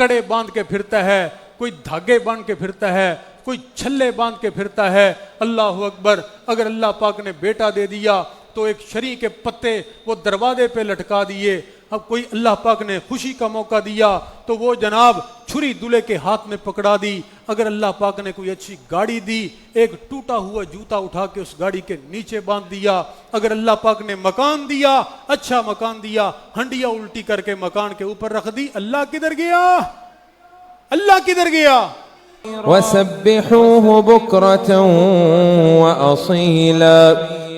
کڑے باندھ کے پھرتا ہے، کوئی دھاگے باندھ کے پھرتا ہے، کوئی چھلے باندھ کے پھرتا ہے۔ اللہ اکبر، اگر اللہ پاک نے بیٹا دے دیا تو ایک شرع کے پتے وہ دروازے پہ لٹکا دیے۔ اب کوئی اللہ پاک نے خوشی کا موقع دیا تو وہ جناب چھری دولہے کے ہاتھ میں پکڑا دی۔ اگر اللہ پاک نے کوئی اچھی گاڑی دی، ایک ٹوٹا ہوا جوتا اٹھا کے اس گاڑی کے نیچے باندھ دیا۔ اگر اللہ پاک نے مکان دیا، اچھا مکان دیا، ہنڈیا الٹی کر کے مکان کے اوپر رکھ دی۔ اللہ کدھر گیا؟ اللہ کدھر گیا؟ وسبحوه بكرة وأصيلا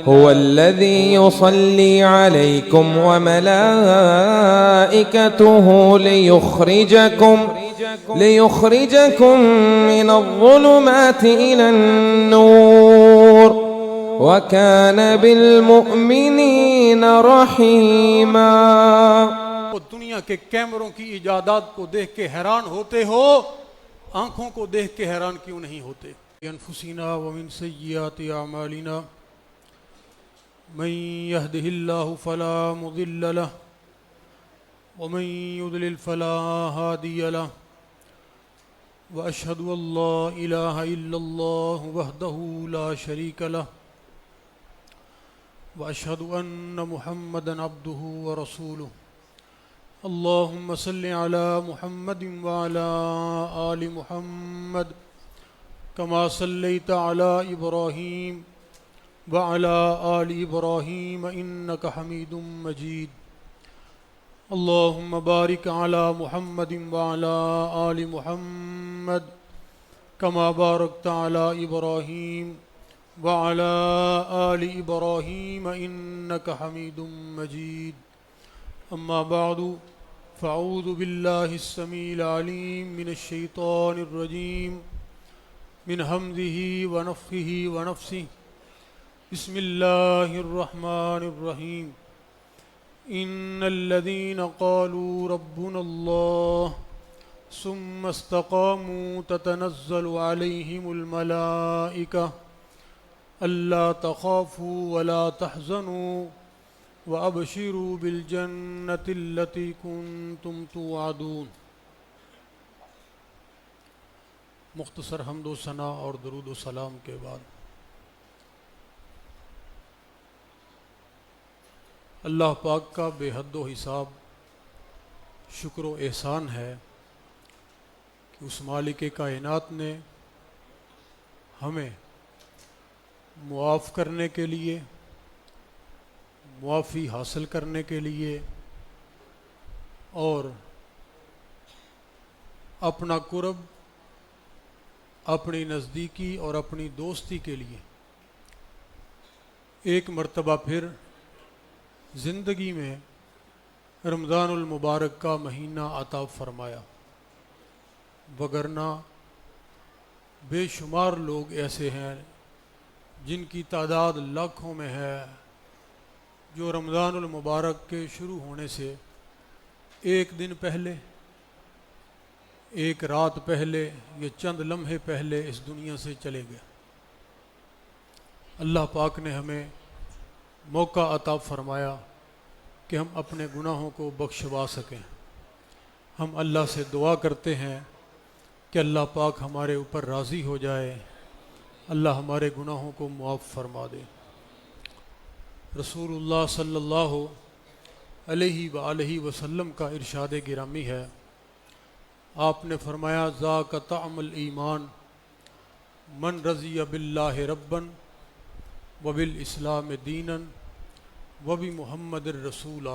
هو الذي يصلي عليكم وملائكته ليخرجكم من الظلمات إلى النور وكان بالمؤمنين رحيما۔ دنیا کے کیمروں کی ایجادات کو دیکھ کے حیران ہوتے ہو، آنکھوں کو دیکھ کے حیران کیوں نہیں ہوتے؟ انفسنا ومن سیئات اعمالنا من يهده الله فلا مضل له ومن يضلل فلا هادي له واشهد ان لا اله الا الله وحده لا شريك له واشهد ان محمدا عبده ورسوله۔ اللهم صل على محمد وعلى آل محمد كما صليت على إبراهيم وعلى آل إبراهيم إنك حميد مجيد۔ اللهم بارك على محمد وعلى آل محمد كما باركت على إبراهيم وعلى آل إبراهيم إنك حميد مجيد۔ أما بعد فأعوذ بالله السميع العليم من الشيطان الرجيم من همزه ونفخه ونفسه۔ بسم الله الرحمن الرحيم۔ إن الذين قالوا ربنا الله ثم استقاموا تتنزل عليهم الملائكة ألا تخافوا ولا تحزنوا وَأَبْشِرُوا بِالْجَنَّةِ الَّتِي كُنْتُمْ تُوعَدُونَ۔ مختصر حمد و ثنا اور درود و سلام کے بعد اللہ پاک کا بے حد و حساب شکر و احسان ہے کہ اس مالک کائنات نے ہمیں معاف کرنے کے لیے، معافی حاصل کرنے کے لیے اور اپنا قرب، اپنی نزدیکی اور اپنی دوستی کے لیے ایک مرتبہ پھر زندگی میں رمضان المبارک کا مہینہ عطا فرمایا، وگرنہ بے شمار لوگ ایسے ہیں جن کی تعداد لاکھوں میں ہے جو رمضان المبارک کے شروع ہونے سے ایک دن پہلے، ایک رات پہلے یا چند لمحے پہلے اس دنیا سے چلے گئے۔ اللہ پاک نے ہمیں موقع عطا فرمایا کہ ہم اپنے گناہوں کو بخشوا سکیں۔ ہم اللہ سے دعا کرتے ہیں کہ اللہ پاک ہمارے اوپر راضی ہو جائے، اللہ ہمارے گناہوں کو معاف فرما دے۔ رسول اللہ صلی اللہ علیہ وآلہ وسلم کا ارشاد گرامی ہے، آپ نے فرمایا ذاک طعم الایمان من رضی باللہ ربا وبالاسلام دینا وبمحمد الرسول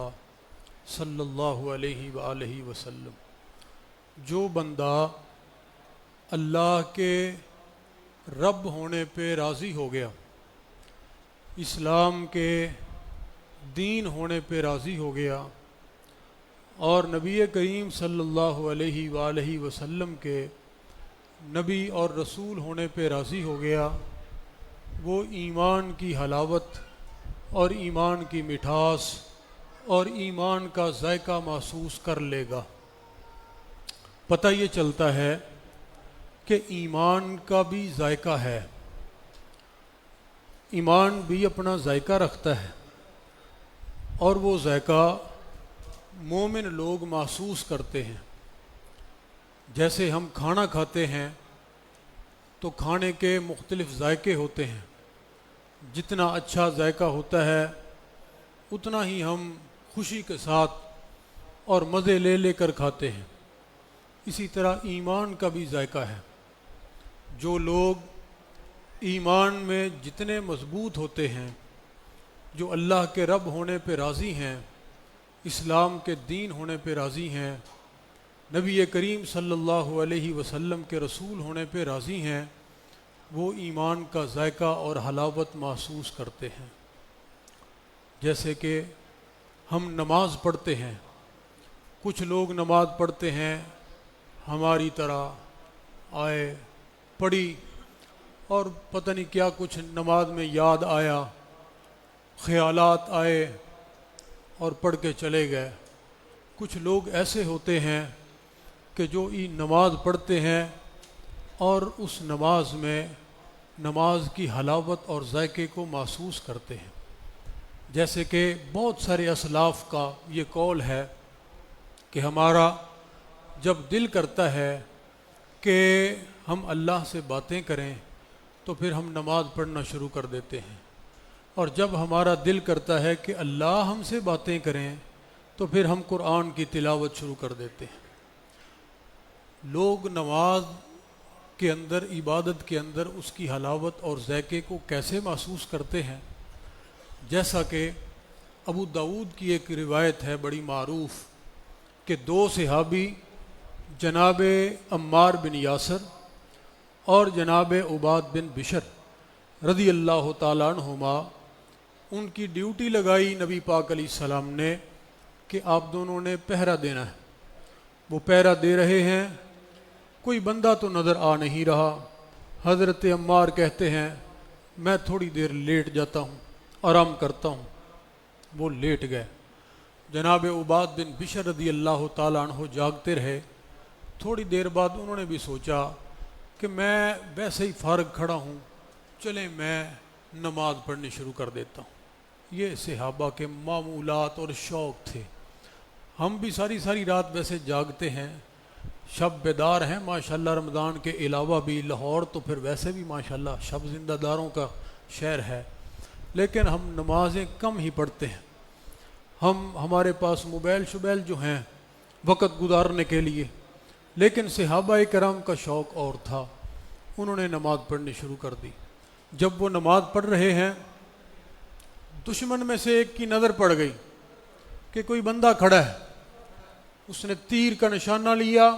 صلی اللہ علیہ وآلہ وسلم۔ جو بندہ اللہ کے رب ہونے پہ راضی ہو گیا، اسلام کے دین ہونے پہ راضی ہو گیا اور نبی کریم صلی اللہ علیہ وآلہ وسلم کے نبی اور رسول ہونے پہ راضی ہو گیا، وہ ایمان کی حلاوت اور ایمان کی مٹھاس اور ایمان کا ذائقہ محسوس کر لے گا۔ پتہ یہ چلتا ہے کہ ایمان کا بھی ذائقہ ہے، ایمان بھی اپنا ذائقہ رکھتا ہے اور وہ ذائقہ مومن لوگ محسوس کرتے ہیں۔ جیسے ہم کھانا کھاتے ہیں تو کھانے کے مختلف ذائقے ہوتے ہیں، جتنا اچھا ذائقہ ہوتا ہے اتنا ہی ہم خوشی کے ساتھ اور مزے لے لے کر کھاتے ہیں۔ اسی طرح ایمان کا بھی ذائقہ ہے۔ جو لوگ ایمان میں جتنے مضبوط ہوتے ہیں، جو اللہ کے رب ہونے پہ راضی ہیں، اسلام کے دین ہونے پہ راضی ہیں، نبی کریم صلی اللہ علیہ وسلم کے رسول ہونے پہ راضی ہیں، وہ ایمان کا ذائقہ اور حلاوت محسوس کرتے ہیں۔ جیسے کہ ہم نماز پڑھتے ہیں، کچھ لوگ نماز پڑھتے ہیں ہماری طرح، آئے پڑھی اور پتہ نہیں کیا کچھ نماز میں یاد آیا، خیالات آئے اور پڑھ کے چلے گئے۔ کچھ لوگ ایسے ہوتے ہیں کہ جو نماز پڑھتے ہیں اور اس نماز میں نماز کی حلاوت اور ذائقے کو محسوس کرتے ہیں۔ جیسے کہ بہت سارے اسلاف کا یہ قول ہے کہ ہمارا جب دل کرتا ہے کہ ہم اللہ سے باتیں کریں تو پھر ہم نماز پڑھنا شروع کر دیتے ہیں، اور جب ہمارا دل کرتا ہے کہ اللہ ہم سے باتیں کریں تو پھر ہم قرآن کی تلاوت شروع کر دیتے ہیں۔ لوگ نماز کے اندر، عبادت کے اندر اس کی حلاوت اور ذائقے کو کیسے محسوس کرتے ہیں؟ جیسا کہ ابو داؤد کی ایک روایت ہے بڑی معروف کہ دو صحابی جناب عمار بن یاسر اور جناب عباد بن بشر رضی اللہ تعالیٰ عنہما، ان کی ڈیوٹی لگائی نبی پاک علیہ السلام نے کہ آپ دونوں نے پہرا دینا ہے۔ وہ پہرا دے رہے ہیں، کوئی بندہ تو نظر آ نہیں رہا۔ حضرت عمار کہتے ہیں میں تھوڑی دیر لیٹ جاتا ہوں، آرام کرتا ہوں۔ وہ لیٹ گئے۔ جناب عباد بن بشر رضی اللہ تعالیٰ عنہ جاگتے رہے۔ تھوڑی دیر بعد انہوں نے بھی سوچا کہ میں ویسے ہی فارغ کھڑا ہوں، چلیں میں نماز پڑھنی شروع کر دیتا ہوں۔ یہ صحابہ کے معمولات اور شوق تھے۔ ہم بھی ساری ساری رات ویسے جاگتے ہیں، شب بیدار ہیں ماشاءاللہ، رمضان کے علاوہ بھی۔ لاہور تو پھر ویسے بھی ماشاءاللہ شب زندہ داروں کا شہر ہے، لیکن ہم نمازیں کم ہی پڑھتے ہیں۔ ہمارے پاس موبائل شبیل جو ہیں وقت گزارنے کے لیے، لیکن صحابہ کرام کا شوق اور تھا، انہوں نے نماز پڑھنی شروع کر دی۔ جب وہ نماز پڑھ رہے ہیں، دشمن میں سے ایک کی نظر پڑ گئی کہ کوئی بندہ کھڑا ہے۔ اس نے تیر کا نشانہ لیا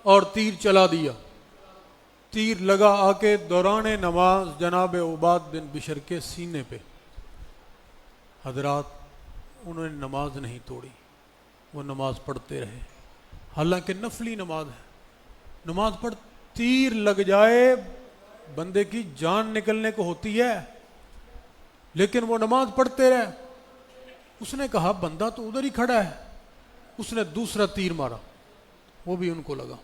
اور تیر چلا دیا۔ تیر لگا آ کے دوران نماز جناب عباد بن بشر کے سینے پہ۔ حضرات، انہوں نے نماز نہیں توڑی، وہ نماز پڑھتے رہے، حالانکہ نفلی نماز ہے۔ نماز پڑھ تیر لگ جائے بندے کی جان نکلنے کو ہوتی ہے، لیکن وہ نماز پڑھتے رہے۔ اس نے کہا بندہ تو ادھر ہی کھڑا ہے۔ اس نے دوسرا تیر مارا، وہ بھی ان کو لگا۔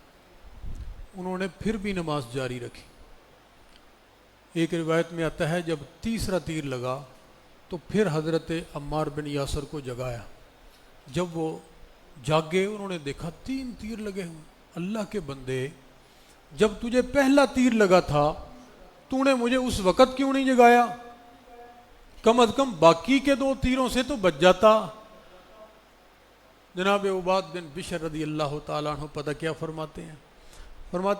انہوں نے پھر بھی نماز جاری رکھی۔ ایک روایت میں آتا ہے جب تیسرا تیر لگا تو پھر حضرت عمار بن یاسر کو جگایا۔ جب وہ جاگے انہوں نے دیکھا 3 تیر لگے ہوئے۔ اللہ کے بندے، جب تجھے پہلا تیر لگا تھا تو نے مجھے اس وقت کیوں نہیں جگایا؟ کم از کم باقی کے 2 تیروں سے تو بچ جاتا۔ جناب عباد بن بشر رضی اللہ تعالیٰ عنہ پتہ کیا فرماتے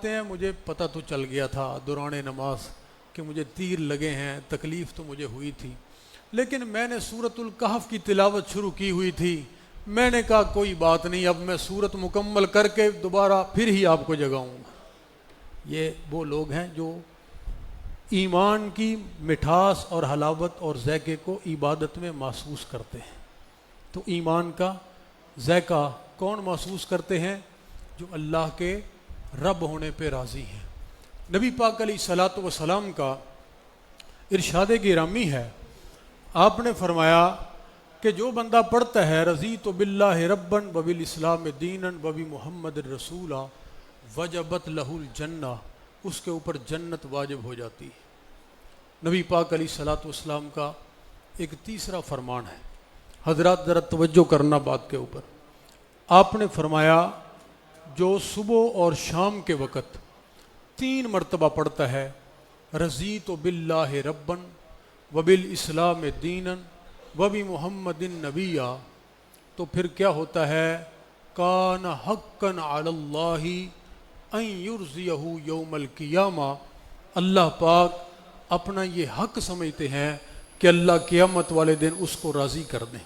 ہیں مجھے پتہ تو چل گیا تھا دوران نماز کہ مجھے تیر لگے ہیں، تکلیف تو مجھے ہوئی تھی، لیکن میں نے سورۃ الکہف کی تلاوت شروع کی ہوئی تھی۔ میں نے کہا کوئی بات نہیں، اب میں سورت مکمل کر کے دوبارہ پھر ہی آپ کو جگاؤں گا۔ یہ وہ لوگ ہیں جو ایمان کی مٹھاس اور حلاوت اور ذائقے کو عبادت میں محسوس کرتے ہیں۔ تو ایمان کا ذائقہ کون محسوس کرتے ہیں؟ جو اللہ کے رب ہونے پہ راضی ہیں۔ نبی پاک علیہ الصلاۃ والسلام کا ارشاد گرامی ہے، آپ نے فرمایا کہ جو بندہ پڑھتا ہے رضیت باللہ ربًا وبالاسلام دینا وبمحمد رسولا وجبت لہ الجنہ، اس کے اوپر جنت واجب ہو جاتی ہے۔ نبی پاک علیہ الصلاۃ والسلام کا ایک تیسرا فرمان ہے، حضرات ذرا توجہ کرنا بات کے اوپر۔ آپ نے فرمایا جو صبح اور شام کے وقت 3 مرتبہ پڑھتا ہے رضیت باللہ ربن وبالاسلام دینا وبمحمد نبیا، تو پھر کیا ہوتا ہے؟ کان حقا علی اللہ ان یرضیہ یوم القیامہ، اللہ پاک اپنا یہ حق سمجھتے ہیں کہ اللہ قیامت والے دن اس کو راضی کر دیں،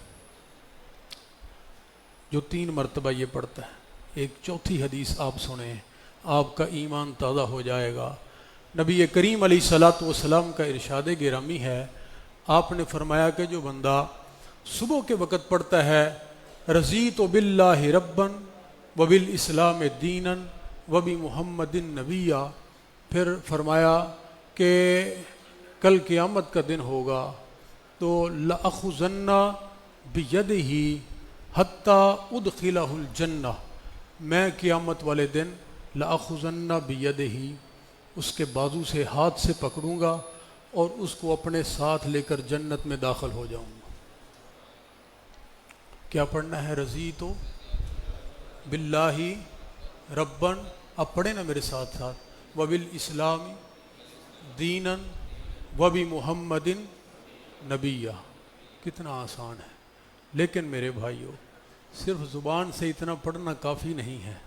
جو 3 مرتبہ یہ پڑھتا ہے۔ ایک چوتھی حدیث آپ سنیں، آپ کا ایمان تازہ ہو جائے گا۔ نبی کریم علیہ الصلاۃ والسلام کا ارشاد گرامی ہے، آپ نے فرمایا کہ جو بندہ صبح کے وقت پڑھتا ہے رضیت باللہ ربا وبالاسلام دینا وبمحمد نبیا، پھر فرمایا کہ کل قیامت کا دن ہوگا تو لأخذن بیدہ حتی ادخلہ الجنہ، میں قیامت والے دن لأخذن بیدہ، اس کے بازو سے، ہاتھ سے پکڑوں گا اور اس کو اپنے ساتھ لے کر جنت میں داخل ہو جاؤں گا۔ کیا پڑھنا ہے؟ رضیت باللہ ربن، اب پڑھیں نا میرے ساتھ ساتھ، وبالاسلام دینا وبمحمد نبیا۔ کتنا آسان ہے، لیکن میرے بھائیوں صرف زبان سے اتنا پڑھنا کافی نہیں ہے۔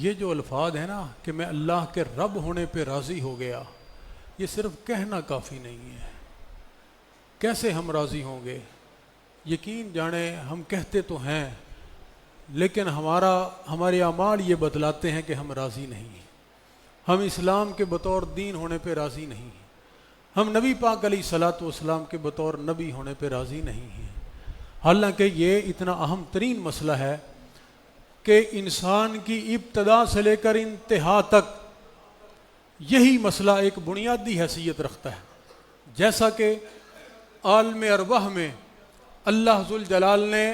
یہ جو الفاظ ہیں نا کہ میں اللہ کے رب ہونے پہ راضی ہو گیا، یہ صرف کہنا کافی نہیں ہے۔ کیسے ہم راضی ہوں گے؟ یقین جانیں ہم کہتے تو ہیں، لیکن ہمارے اعمال یہ بتلاتے ہیں کہ ہم راضی نہیں ہیں۔ ہم اسلام کے بطور دین ہونے پہ راضی نہیں ہیں، ہم نبی پاک علیہ الصلاۃ والسلام کے بطور نبی ہونے پہ راضی نہیں ہیں۔ حالانکہ یہ اتنا اہم ترین مسئلہ ہے کہ انسان کی ابتدا سے لے کر انتہا تک یہی مسئلہ ایک بنیادی حیثیت رکھتا ہے۔ جیسا کہ عالم ارواح میں اللہ ذوالجلال نے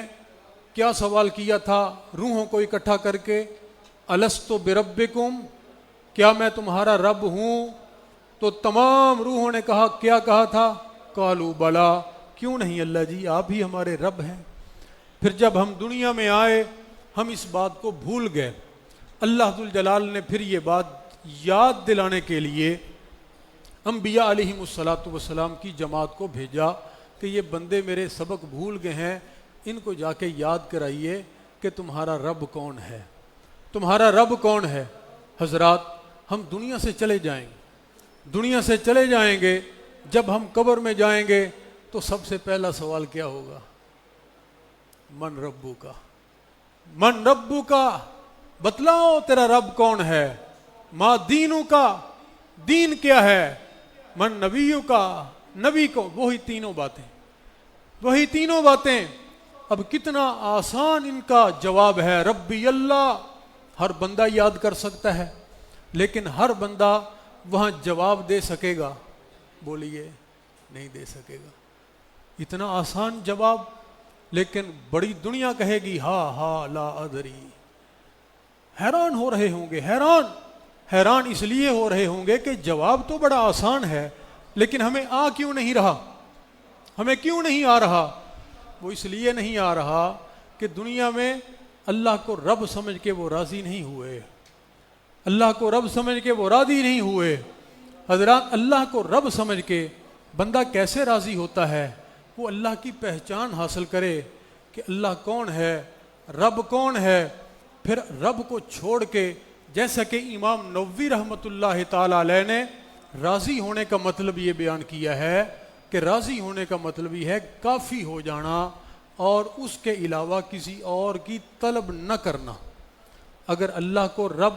کیا سوال کیا تھا روحوں کو اکٹھا کر کے، الستو بربکم، کیا میں تمہارا رب ہوں؟ تو تمام روحوں نے کہا، کیا کہا تھا؟ قالوا بلا، کیوں نہیں اللہ جی، آپ ہی ہمارے رب ہیں۔ پھر جب ہم دنیا میں آئے ہم اس بات کو بھول گئے، اللہ ذوالجلال نے پھر یہ بات یاد دلانے کے لیے انبیاء علیہم الصلاۃ والسلام کی جماعت کو بھیجا کہ یہ بندے میرے سبق بھول گئے ہیں، ان کو جا کے یاد کرائیے کہ تمہارا رب کون ہے، تمہارا رب کون ہے۔ حضرات ہم دنیا سے چلے جائیں گے، دنیا سے چلے جائیں گے، جب ہم قبر میں جائیں گے تو سب سے پہلا سوال کیا ہوگا؟ من ربو کا، من ربو کا، بتلاؤ تیرا رب کون ہے۔ ما دینو کا، دین کیا ہے۔ من نبیو کا، نبی کو، وہی تینوں باتیں، وہی تینوں باتیں۔ اب کتنا آسان ان کا جواب ہے، ربی اللہ، ہر بندہ یاد کر سکتا ہے، لیکن ہر بندہ وہاں جواب دے سکے گا؟ بولیے، نہیں دے سکے گا۔ اتنا آسان جواب، لیکن بڑی دنیا کہے گی ہاں ہاں لا ادری۔ حیران ہو رہے ہوں گے، حیران اس لیے ہو رہے ہوں گے کہ جواب تو بڑا آسان ہے، لیکن ہمیں آ کیوں نہیں رہا؟ ہمیں کیوں نہیں آ رہا؟ وہ اس لیے نہیں آ رہا کہ دنیا میں اللہ کو رب سمجھ کے وہ راضی نہیں ہوئے، اللہ کو رب سمجھ کے وہ راضی نہیں ہوئے۔ حضرات اللہ کو رب سمجھ کے بندہ کیسے راضی ہوتا ہے؟ وہ اللہ کی پہچان حاصل کرے کہ اللہ کون ہے، رب کون ہے، پھر رب کو چھوڑ کے، جیسا کہ امام نووی رحمۃ اللہ تعالی علیہ نے راضی ہونے کا مطلب یہ بیان کیا ہے کہ راضی ہونے کا مطلب یہ ہے کافی ہو جانا اور اس کے علاوہ کسی اور کی طلب نہ کرنا۔ اگر اللہ کو رب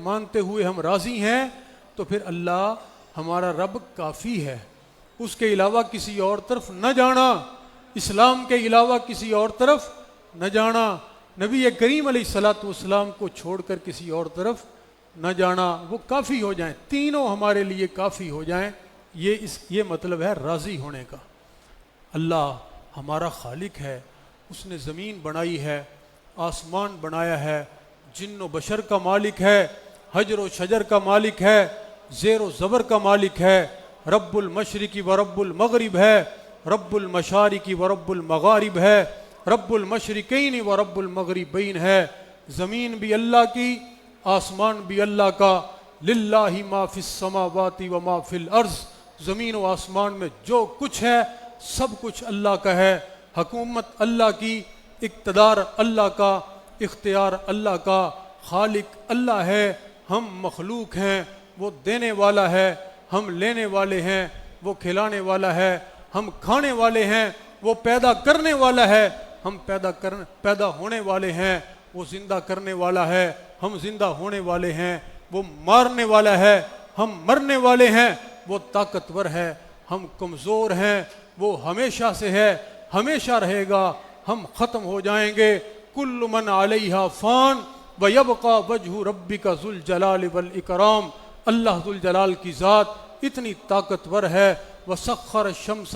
مانتے ہوئے ہم راضی ہیں تو پھر اللہ ہمارا رب کافی ہے، اس کے علاوہ کسی اور طرف نہ جانا، اسلام کے علاوہ کسی اور طرف نہ جانا، نبی کریم علیہ الصلاۃ والسلام کو چھوڑ کر کسی اور طرف نہ جانا، وہ کافی ہو جائیں، تینوں ہمارے لیے کافی ہو جائیں۔ یہ مطلب ہے راضی ہونے کا۔ اللہ ہمارا خالق ہے، اس نے زمین بنائی ہے، آسمان بنایا ہے، جن و بشر کا مالک ہے، حجر و شجر کا مالک ہے، زیر و زبر کا مالک ہے، رب المشرق و رب المغرب ہے، رب المشارق و رب المغارب ہے، رب المشرقین و رب المغربین ہے، زمین بھی اللہ کی، آسمان بھی اللہ کا، للہ ما فی السماوات و ما فی الارض، زمین و آسمان میں جو کچھ ہے سب کچھ اللہ کا ہے، حکومت اللہ کی، اقتدار اللہ کا، اختیار اللہ کا، خالق اللہ ہے، ہم مخلوق ہیں، وہ دینے والا ہے، ہم لینے والے ہیں، وہ کھلانے والا ہے، ہم کھانے والے ہیں، وہ پیدا کرنے والا ہے، ہم پیدا ہونے والے ہیں، وہ زندہ کرنے والا ہے، ہم زندہ ہونے والے ہیں، وہ مارنے والا ہے، ہم مرنے والے ہیں، وہ طاقتور ہے، ہم کمزور ہیں، وہ ہمیشہ سے ہے، ہمیشہ رہے گا، ہم ختم ہو جائیں گے، کل من علیہا فان ویبقى وجہ ربک ذو الجلال والاکرام، اللہ ذو الجلال کی ذات اتنی طاقتور ہے، وسخر الشمس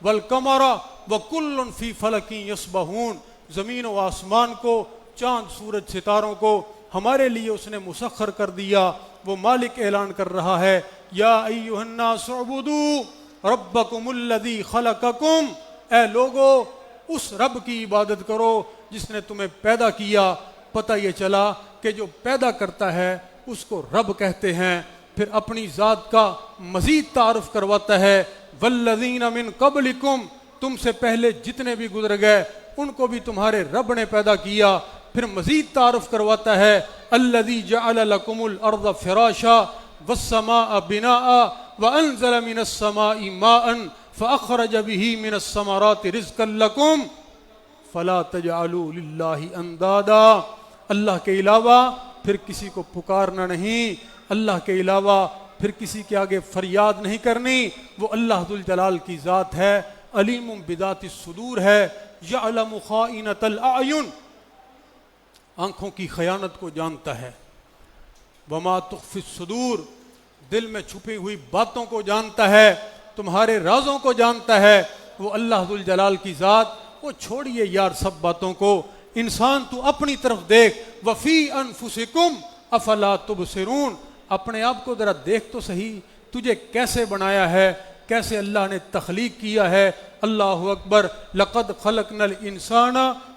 والقمر وکل فی فلک یسبحون، زمین و آسمان کو، چاند سورج ستاروں کو ہمارے لیے اس نے مسخر کر دیا۔ وہ مالک اعلان کر رہا ہے، یا ایھا الناس اعبدوا ربکم الذی خلقکم، اے لوگو اس رب کی عبادت کرو جس نے تمہیں پیدا کیا۔ پتہ یہ چلا کہ جو پیدا کرتا ہے اس کو رب کہتے ہیں، پھر اپنی ذات کا مزید تعارف کرواتا ہے، والذین من قبلکم، تم سے پہلے جتنے بھی گزر گئے ان کو بھی تمہارے رب نے پیدا کیا، پھر مزید تعارف کرواتا ہے، الذی جعل لکم الارض فراشا والسماء بناء وانزل من السماء ماء فاخرج به من الثمرات رزقا لکم فلا تجعلوا للہ اندادا، اللہ کے علاوہ پھر کسی کو پکارنا نہیں، اللہ کے علاوہ پھر کسی کے آگے فریاد نہیں کرنی، وہ اللہ ذو الجلال کی ذات ہے، علیم بذات الصدور ہے، یعلم خائنۃ الاعین، آنکھوں کی خیانت کو جانتا ہے، وما تخفی الصدور، دل میں چھپی ہوئی باتوں کو جانتا ہے، تمہارے رازوں کو جانتا ہے، وہ اللہ ذو الجلال کی ذات۔ وہ چھوڑیے یار سب باتوں کو، انسان تو اپنی طرف دیکھ، وفی انفسکم افلا تبصرون، اپنے آپ کو ذرا دیکھ تو صحیح، تجھے کیسے بنایا ہے، کیسے اللہ نے تخلیق کیا ہے۔ اللہ اکبر، لقد خلقنا الانسان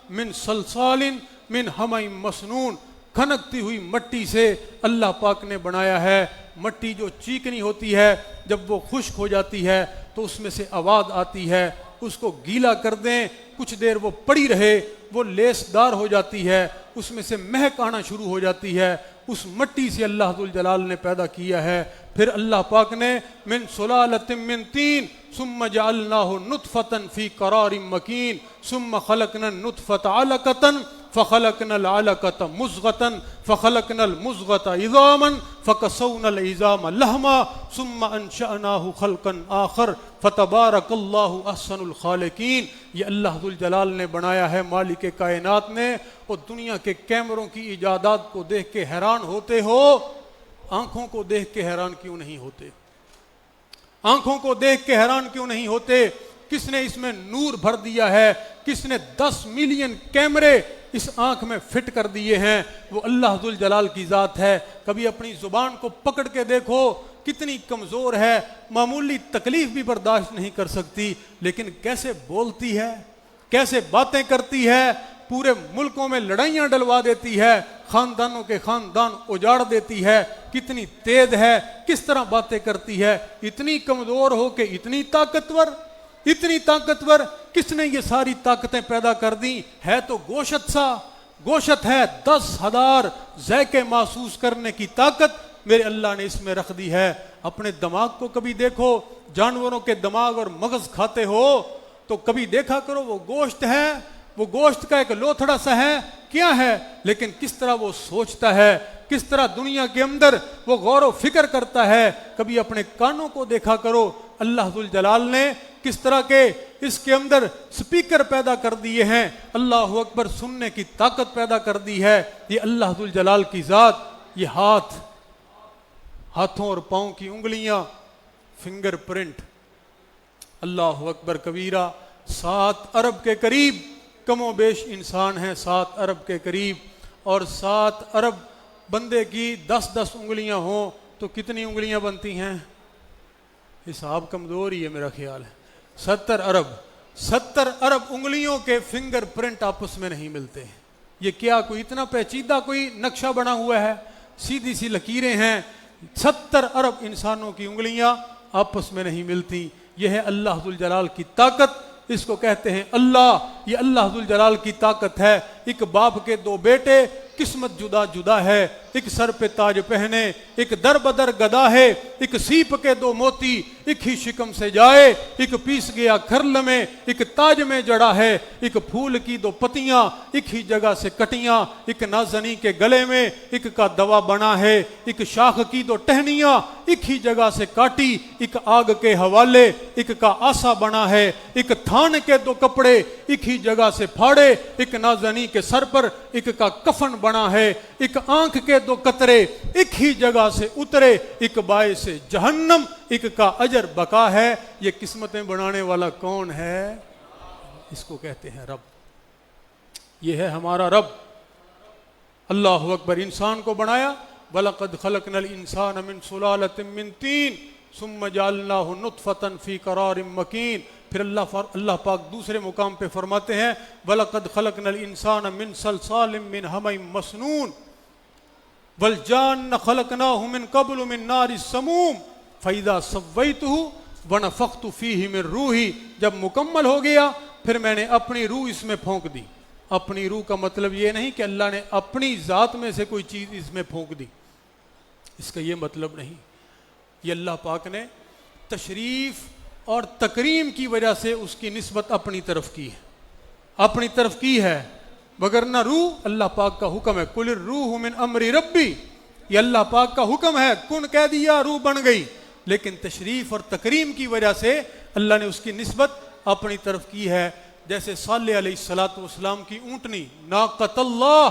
من صلصال من حمأ مسنون، کھنکتی ہوئی مٹی سے اللہ پاک نے بنایا ہے۔ مٹی جو چیکنی ہوتی ہے جب وہ خشک ہو جاتی ہے تو اس میں سے آواز آتی ہے، اس کو گیلا کر دیں کچھ دیر وہ پڑی رہے، وہ لیس دار ہو جاتی ہے، اس میں سے مہک آنا شروع ہو جاتی ہے، اس مٹی سے اللہ ذو الجلال نے پیدا کیا ہے۔ پھر اللہ پاک نے من سلالۃ من طین ثم جعلناہ نطفۃ فی قرار مکین ثم خلقنا النطفۃ علقۃ فخلقنا العلقۃ مضغۃ فخلقنا المضغۃ عظاما فکسونا العظام لحما ثم انشأناہ خلقا آخر فتبارک اللہ احسن الخالقین۔ یہ اللہ ذو الجلال نے بنایا ہے، مالک کائنات نے۔ اور دنیا کے کیمروں کی ایجادات کو دیکھ کے حیران ہوتے ہو، آنکھوں کو دیکھ کے حیران کیوں نہیں ہوتے؟ آنکھوں کو دیکھ کے حیران کیوں نہیں ہوتے؟ کس نے اس میں نور بھر دیا ہے؟ کس نے 10 ملین کیمرے اس آنکھ میں فٹ کر دیے ہیں؟ وہ اللہ ذو الجلال کی ذات ہے۔ کبھی اپنی زبان کو پکڑ کے دیکھو کتنی کمزور ہے، معمولی تکلیف بھی برداشت نہیں کر سکتی، لیکن کیسے بولتی ہے، کیسے باتیں کرتی ہے، پورے ملکوں میں لڑائیاں ڈلوا دیتی ہے، خاندانوں کے خاندان اجاڑ دیتی ہے، کتنی تیز ہے، کس طرح باتیں کرتی ہے، اتنی کمزور ہو کہ اتنی طاقتور، اتنی طاقتور۔ کس نے یہ ساری طاقتیں پیدا کر دی؟ ہے تو گوشت سا، گوشت ہے، 10,000 ذائقے محسوس کرنے کی طاقت میرے اللہ نے اس میں رکھ دی ہے۔ اپنے دماغ کو کبھی دیکھو، جانوروں کے دماغ اور مغز کھاتے ہو تو کبھی دیکھا کرو، وہ گوشت ہے، وہ گوشت کا ایک لوتھڑا سا ہے، کیا ہے، لیکن کس طرح وہ سوچتا ہے، کس طرح دنیا کے اندر وہ غور و فکر کرتا ہے۔ کبھی اپنے کانوں کو دیکھا کرو، اللہ ذو الجلال نے کس طرح کے اس کے اندر سپیکر پیدا کر دیے ہیں، اللہ اکبر، سننے کی طاقت پیدا کر دی ہے۔ یہ اللہ ذو الجلال کی ذات۔ یہ ہاتھوں اور پاؤں کی انگلیاں، فنگر پرنٹ، اللہ اکبر کبیرہ، 7 ارب کے قریب کم و بیش انسان ہیں، 7 ارب کے قریب، اور 7 ارب بندے کی 10 انگلیاں ہوں تو کتنی انگلیاں بنتی ہیں؟ حساب کمزور ہی ہے میرا خیال ہے۔ 70 ارب انگلیوں کے فنگر پرنٹ آپس میں نہیں ملتے، یہ کیا کوئی اتنا پیچیدہ کوئی نقشہ بنا ہوا ہے؟ سیدھی سی لکیریں ہیں، 70 ارب انسانوں کی انگلیاں آپس میں نہیں ملتی۔ یہ ہے اللہ ذوالجلال کی طاقت، اس کو کہتے ہیں اللہ۔ یہ اللہ ذوالجلال کی طاقت ہے۔ ایک باپ کے 2 بیٹے، قسمت جدا جدا ہے، ایک سر پہ تاج پہنے، ایک در بدر گدا ہے، ایک سیپ کے 2 موتی، ایک ہی شکم سے جائے، ایک پیس گیا کھرل میں، ایک تاج میں جڑا ہے، ایک پھول کی 2 پتیاں ایک ہی جگہ سے کٹیاں، ایک نازنی کے گلے میں ایک کا دوا بنا ہے، ایک شاخ کی 2 ٹہنیاں ایک ہی جگہ سے کاٹی، ایک آگ کے حوالے ایک کا آسا بنا ہے، ایک تھان کے 2 کپڑے ایک ہی جگہ سے پھاڑے، ایک نازنی کے سر پر ایک کا کفن بنا ہے، ایک آنکھ کے 2 قطرے ایک ہی جگہ سے اترے، ایک باعث جہنم ایک کا اجر بقا ہے۔ یہ قسمتیں بنانے والا کون ہے؟ اس کو کہتے ہیں رب۔ یہ ہے ہمارا رب۔ اللہ اکبر۔ انسان کو بنایا، وَلَقَدْ خَلَقْنَا الْإِنسَانَ مِنْ سُلَالَةٍ مِّن طِينٍ ثُمَّ جَعَلْنَاهُ نُطْفَةً فِي قَرَارٍ مَّكِينٍ۔ پھر اللہ پاک دوسرے مقام پہ فرماتے ہیں وَلَقَدْ خَلَقْنَا الْإِنسَانَ مِنْ صَلْصَالٍ مِّنْ حَمَإٍ مَّسْنُونٍ وَالْجَانَّ خَلَقْنَاهُ مِنْ قَبْلُ مِنْ نَارِ السَّمُومِ فَإِذَا سَوَّيْتُهُ وَنَفَخْتُ فِيهِ مِنْ رُوحِي۔ جب مکمل ہو گیا پھر میں نے اپنی روح اس میں پھونک دی۔ اپنی روح کا مطلب یہ نہیں کہ اللہ نے اپنی ذات میں سے کوئی چیز اس میں پھونک دی، اس کا یہ مطلب نہیں۔ یہ اللہ پاک نے تشریف اور تکریم کی وجہ سے اس کی نسبت اپنی طرف کی ہے، اپنی طرف کی ہے، وگرنہ روح اللہ پاک کا حکم ہے۔ قُلِ الرُّوحُ مِنْ أَمْرِ رَبِّي، یہ اللہ پاک کا حکم ہے، کن کہہ دیا روح بن گئی، لیکن تشریف اور تکریم کی وجہ سے اللہ نے اس کی نسبت اپنی طرف کی ہے۔ جیسے صالح علیہ السلام کی اونٹنی ناقۃ اللہ،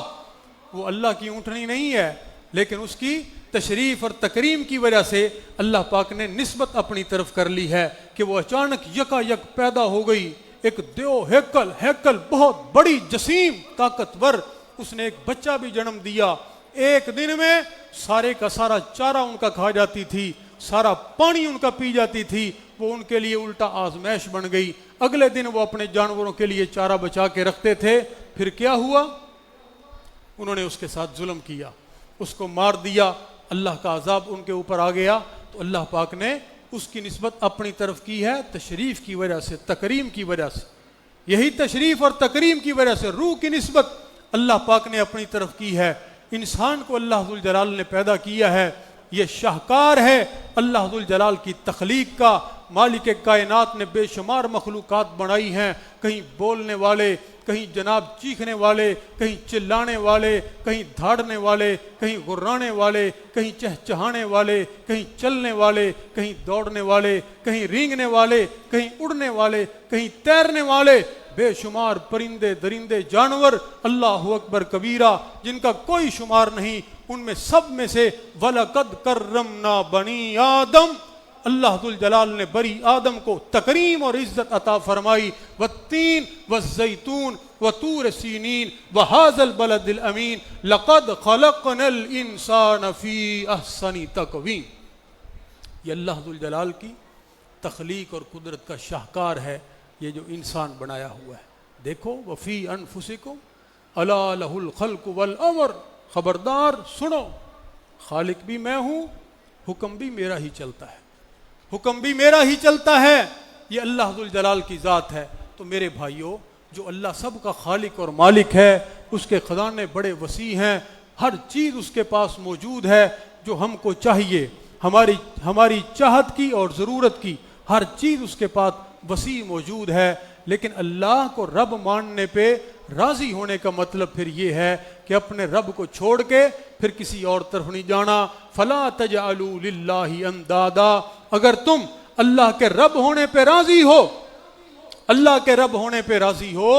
وہ اللہ کی اونٹنی نہیں ہے، لیکن اس کی تشریف اور تکریم کی وجہ سے اللہ پاک نے نسبت اپنی طرف کر لی ہے کہ وہ اچانک یکا یک پیدا ہو گئی، ایک دیو ہیکل بہت بڑی جسیم طاقتور، اس نے ایک بچہ بھی جنم دیا۔ ایک دن میں سارے کا سارا چارہ ان کا کھا جاتی تھی، سارا پانی ان کا پی جاتی تھی، وہ ان کے لیے الٹا آزمائش بن گئی۔ اگلے دن وہ اپنے جانوروں کے لیے چارہ بچا کے رکھتے تھے، پھر کیا ہوا؟ انہوں نے اس کے ساتھ ظلم کیا، اس کو مار دیا، اللہ کا عذاب ان کے اوپر آ گیا۔ تو اللہ پاک نے اس کی نسبت اپنی طرف کی ہے تشریف کی وجہ سے، تکریم کی وجہ سے۔ یہی تشریف اور تکریم کی وجہ سے روح کی نسبت اللہ پاک نے اپنی طرف کی ہے۔ انسان کو اللہ ذوالجلال نے پیدا کیا ہے، یہ شاہکار ہے اللہ ذوالجلال کی تخلیق کا۔ مالک کائنات نے بے شمار مخلوقات بنائی ہیں، کہیں بولنے والے، کہیں جناب چیخنے والے، کہیں چلانے والے، کہیں دھاڑنے والے، کہیں غرانے والے، کہیں چہچہانے والے، کہیں چلنے والے، کہیں دوڑنے والے، کہیں رینگنے والے، کہیں اڑنے والے، کہیں تیرنے والے، بے شمار پرندے درندے جانور، اللہ اکبر کبیرہ، جن کا کوئی شمار نہیں۔ ان میں سب میں سے وَلَقَدْ كَرَّمْنَا بَنِي آدم، اللہ ذوالجلال نے بری آدم کو تکریم اور عزت عطا فرمائی۔ والتین والزیتون وطور سینین وہذا البلد الامین لقد خلقنا الانسان فی احسن تقویم۔ یہ اللہ ذوالجلال کی تخلیق اور قدرت کا شاہکار ہے، یہ جو انسان بنایا ہوا ہے۔ دیکھو وفی انفسکم الا لہ الخلق والامر، خبردار سنو، خالق بھی میں ہوں، حکم بھی میرا ہی چلتا ہے، حکم بھی میرا ہی چلتا ہے۔ یہ اللہ ذوالجلال کی ذات ہے۔ تو میرے بھائیوں، جو اللہ سب کا خالق اور مالک ہے، اس کے خزانے بڑے وسیع ہیں، ہر چیز اس کے پاس موجود ہے جو ہم کو چاہیے، ہماری چاہت کی اور ضرورت کی ہر چیز اس کے پاس وسیع موجود ہے۔ لیکن اللہ کو رب ماننے پہ راضی ہونے کا مطلب پھر یہ ہے کہ اپنے رب کو چھوڑ کے پھر کسی اور طرف نہیں جانا۔ فلا تجعلوا للہ اندادا، اگر تم اللہ کے رب ہونے پہ راضی ہو، اللہ کے رب ہونے پہ راضی ہو،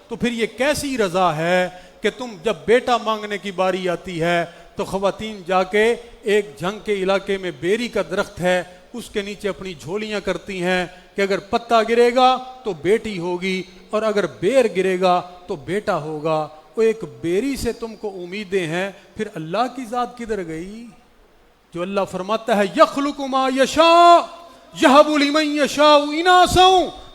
تو پھر یہ کیسی رضا ہے کہ تم جب بیٹا مانگنے کی باری آتی ہے تو خواتین جا کے ایک جھنگ کے علاقے میں بیری کا درخت ہے، اس کے نیچے اپنی جھولیاں کرتی ہیں کہ اگر پتا گرے گا تو بیٹی ہوگی اور اگر بیر گرے گا تو بیٹا ہوگا۔ وہ ایک بیری سے تم کو امیدیں ہیں، پھر اللہ کی ذات کدھر گئی؟ جو اللہ فرماتا ہے یخلق ما یشاء یہب لمن یشاء اناثا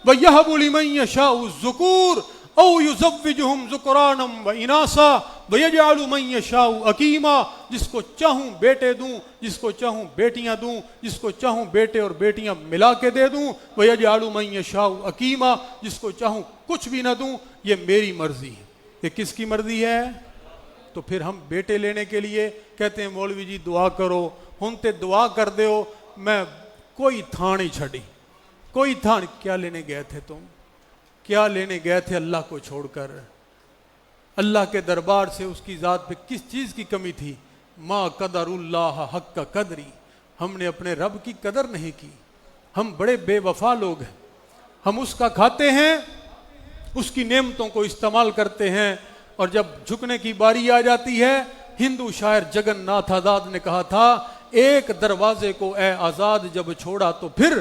ویہب لمن یشاء الذکور، او یزوجہم ذکرانا و اناسا ویجعل من یشاء عقیما، جس کو چاہوں بیٹے دوں، جس کو چاہوں بیٹیاں دوں، جس کو چاہوں بیٹے اور بیٹیاں ملا کے دے دوں، ویجعل من یشاء عقیما، جس کو چاہوں کچھ بھی نہ دوں، یہ میری مرضی ہے۔ یہ کس کی مرضی ہے؟ تو پھر ہم بیٹے لینے کے لیے کہتے ہیں مولوی جی دعا کرو، ہن تے دعا کر دیو، میں کوئی تھان نہیں چھڑی، کوئی تھان۔ کیا لینے گئے تھے تم؟ کیا لینے گئے تھے اللہ کو چھوڑ کر؟ اللہ کے دربار سے اس کی ذات پہ کس چیز کی کمی تھی؟ ما قدر اللہ حق کا قدری، ہم نے اپنے رب کی قدر نہیں کی۔ ہم بڑے بے وفا لوگ ہیں، ہم اس کا کھاتے ہیں، اس کی نعمتوں کو استعمال کرتے ہیں، اور جب جھکنے کی باری آ جاتی ہے، ہندو شاعر جگن ناتھ آزاد نے کہا تھا، ایک دروازے کو اے آزاد جب چھوڑا تو پھر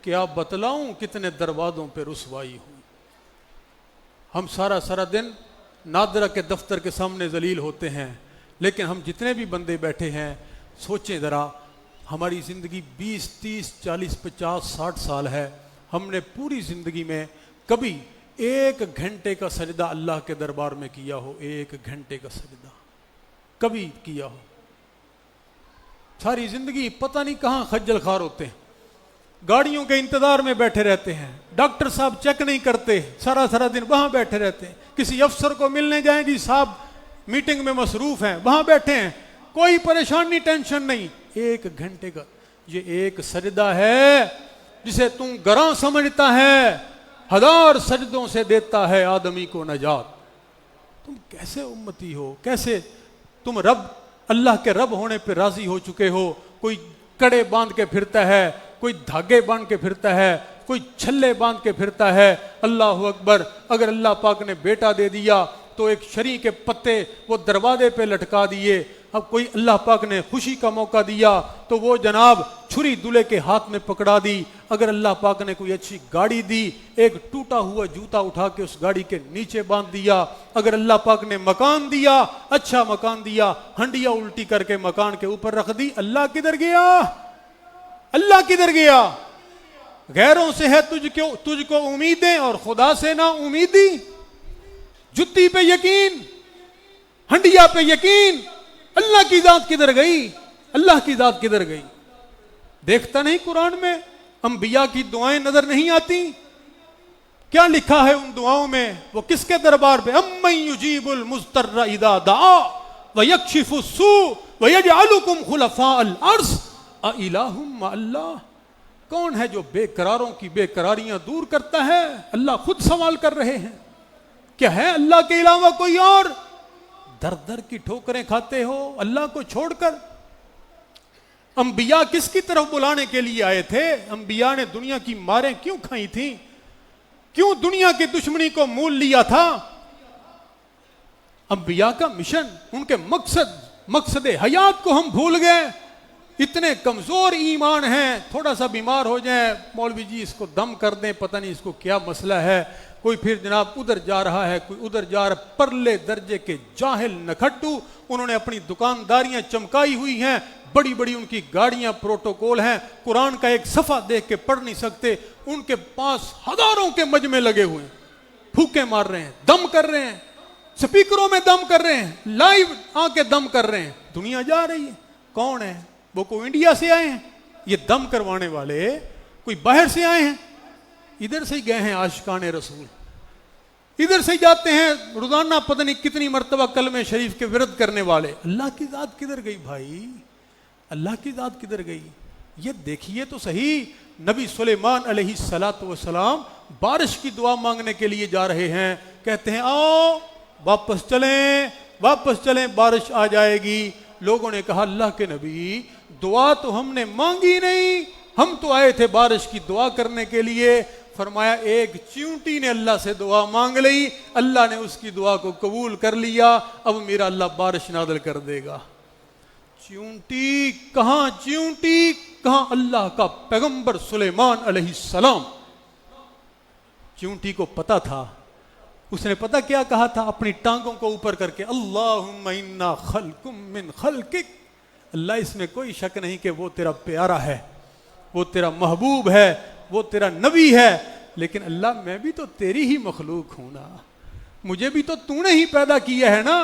کیا بتلاؤں کتنے دروازوں پہ رسوائی ہوئی۔ ہم سارا دن نادرہ کے دفتر کے سامنے ذلیل ہوتے ہیں، لیکن ہم جتنے بھی بندے بیٹھے ہیں سوچیں ذرا، ہماری زندگی 20 30 40 50 60 سال ہے، ہم نے پوری زندگی میں کبھی 1 گھنٹے کا سجدہ اللہ کے دربار میں کیا ہو؟ 1 گھنٹے کا سجدہ کبھی کیا ہو؟ ساری زندگی پتہ نہیں کہاں خجل خوار ہوتے ہیں، گاڑیوں کے انتظار میں بیٹھے رہتے ہیں، ڈاکٹر صاحب چیک نہیں کرتے، سارا دن وہاں بیٹھے رہتے ہیں، کسی افسر کو ملنے جائیں جی صاحب میٹنگ میں مصروف ہیں، وہاں بیٹھے ہیں، کوئی پریشانی ٹینشن نہیں۔ 1 گھنٹے کا یہ ایک سجدہ ہے جسے تم گراں سمجھتا ہے، 1000 سجدوں سے دیتا ہے آدمی کو نجات۔ تم کیسے امتی ہو؟ کیسے تم رب اللہ کے رب ہونے پہ راضی ہو چکے ہو؟ کوئی کڑے باندھ کے پھرتا ہے، کوئی دھاگے باندھ کے پھرتا ہے، کوئی چھلے باندھ کے پھرتا ہے۔ اللہ اکبر، اگر اللہ پاک نے بیٹا دے دیا تو ایک شری کے پتے وہ دروازے پہ لٹکا دیے، اب کوئی اللہ پاک نے خوشی کا موقع دیا تو وہ جناب چھری دولہے کے ہاتھ میں پکڑا دی، اگر اللہ پاک نے کوئی اچھی گاڑی دی ایک ٹوٹا ہوا جوتا اٹھا کے اس گاڑی کے نیچے باندھ دیا، اگر اللہ پاک نے مکان دیا، اچھا مکان دیا، ہنڈیا الٹی کر کے مکان کے اوپر رکھ دی۔ اللہ کدھر گیا؟ اللہ کدھر گیا؟ غیروں سے ہے تجھ کو امیدیں اور خدا سے نا امیدی۔ جتی پہ یقین، ہنڈیا پہ یقین، اللہ کی ذات کدھر گئی؟ اللہ کی ذات کدھر گئی؟ دیکھتا نہیں قرآن میں انبیاء کی دعائیں نظر نہیں آتی؟ کیا لکھا ہے ان دعاؤں میں؟ وہ کس کے دربار پہ؟ امن یجیب المضطر اذا دعا ویکشف السوء ویجعلکم خلفاء الارض االہ مع اللہ۔ کون ہے جو بے قراروں کی بے قراریاں دور کرتا ہے؟ اللہ خود سوال کر رہے ہیں۔ کیا ہے اللہ کے علاوہ کوئی اور؟ در در کی ٹھوکریں کھاتے ہو اللہ کو چھوڑ کر۔ انبیاء کس کی طرف بلانے کے لیے آئے تھے؟ انبیاء نے دنیا کی ماریں کیوں کھائی تھیں؟ کیوں دنیا کی دشمنی کو مول لیا تھا؟ انبیاء کا مشن، ان کے مقصد حیات کو ہم بھول گئے۔ اتنے کمزور ایمان ہیں، تھوڑا سا بیمار ہو جائیں مولوی جی اس کو دم کر دیں، پتہ نہیں اس کو کیا مسئلہ ہے، کوئی پھر جناب ادھر جا رہا ہے، کوئی ادھر جا رہا ہے۔ پرلے درجے کے جاہل نکھٹو، انہوں نے اپنی دکانداریاں چمکائی ہوئی ہیں، بڑی بڑی ان کی گاڑیاں پروٹوکول ہیں، قرآن کا ایک صفحہ دیکھ کے پڑھ نہیں سکتے، ان کے پاس ہزاروں کے مجمع لگے ہوئے ہیں، پھوکے مار رہے ہیں، دم کر رہے ہیں، سپیکروں میں دم کر رہے ہیں، لائیو آ کے دم کر رہے ہیں۔ دنیا جا رہی ہے، کون ہے وہ؟ کوئی انڈیا سے آئے ہیں یہ دم کروانے والے؟ کوئی باہر سے آئے ہیں؟ ادھر سے ہی گئے ہیں عاشقان رسول، ادھر سے ہی جاتے ہیں روزانہ پتہ نہیں کتنی مرتبہ کلمہ شریف کے ورد کرنے والے۔ اللہ کی ذات کدھر گئی بھائی؟ اللہ کی ذات کدھر گئی؟ یہ دیکھیے تو صحیح، نبی سلیمان علیہ السلام بارش کی دعا مانگنے کے لیے جا رہے ہیں، کہتے ہیں آؤ واپس چلیں بارش آ جائے گی۔ لوگوں نے کہا اللہ کے نبی دعا تو ہم نے مانگی نہیں، ہم تو آئے تھے بارش کی دعا کرنے کے لیے۔ فرمایا ایک چیونٹی نے اللہ سے دعا مانگ لی، اللہ نے اس کی دعا کو قبول کر لیا، اب میرا اللہ بارش نازل کر دے گا۔ چیونٹی کہاں اللہ کا پیغمبر سلیمان علیہ السلام۔ چیونٹی کو پتا تھا، اس نے پتا کیا کہا تھا اپنی ٹانگوں کو اوپر کر کے؟ اللہم انا خلق من خلقک، اللہ اس میں کوئی شک نہیں کہ وہ تیرا پیارا ہے، وہ تیرا محبوب ہے، وہ تیرا نبی ہے، لیکن اللہ میں بھی تو تیری ہی مخلوق ہوں نا، مجھے بھی تو تو نے ہی پیدا کیا ہے نا.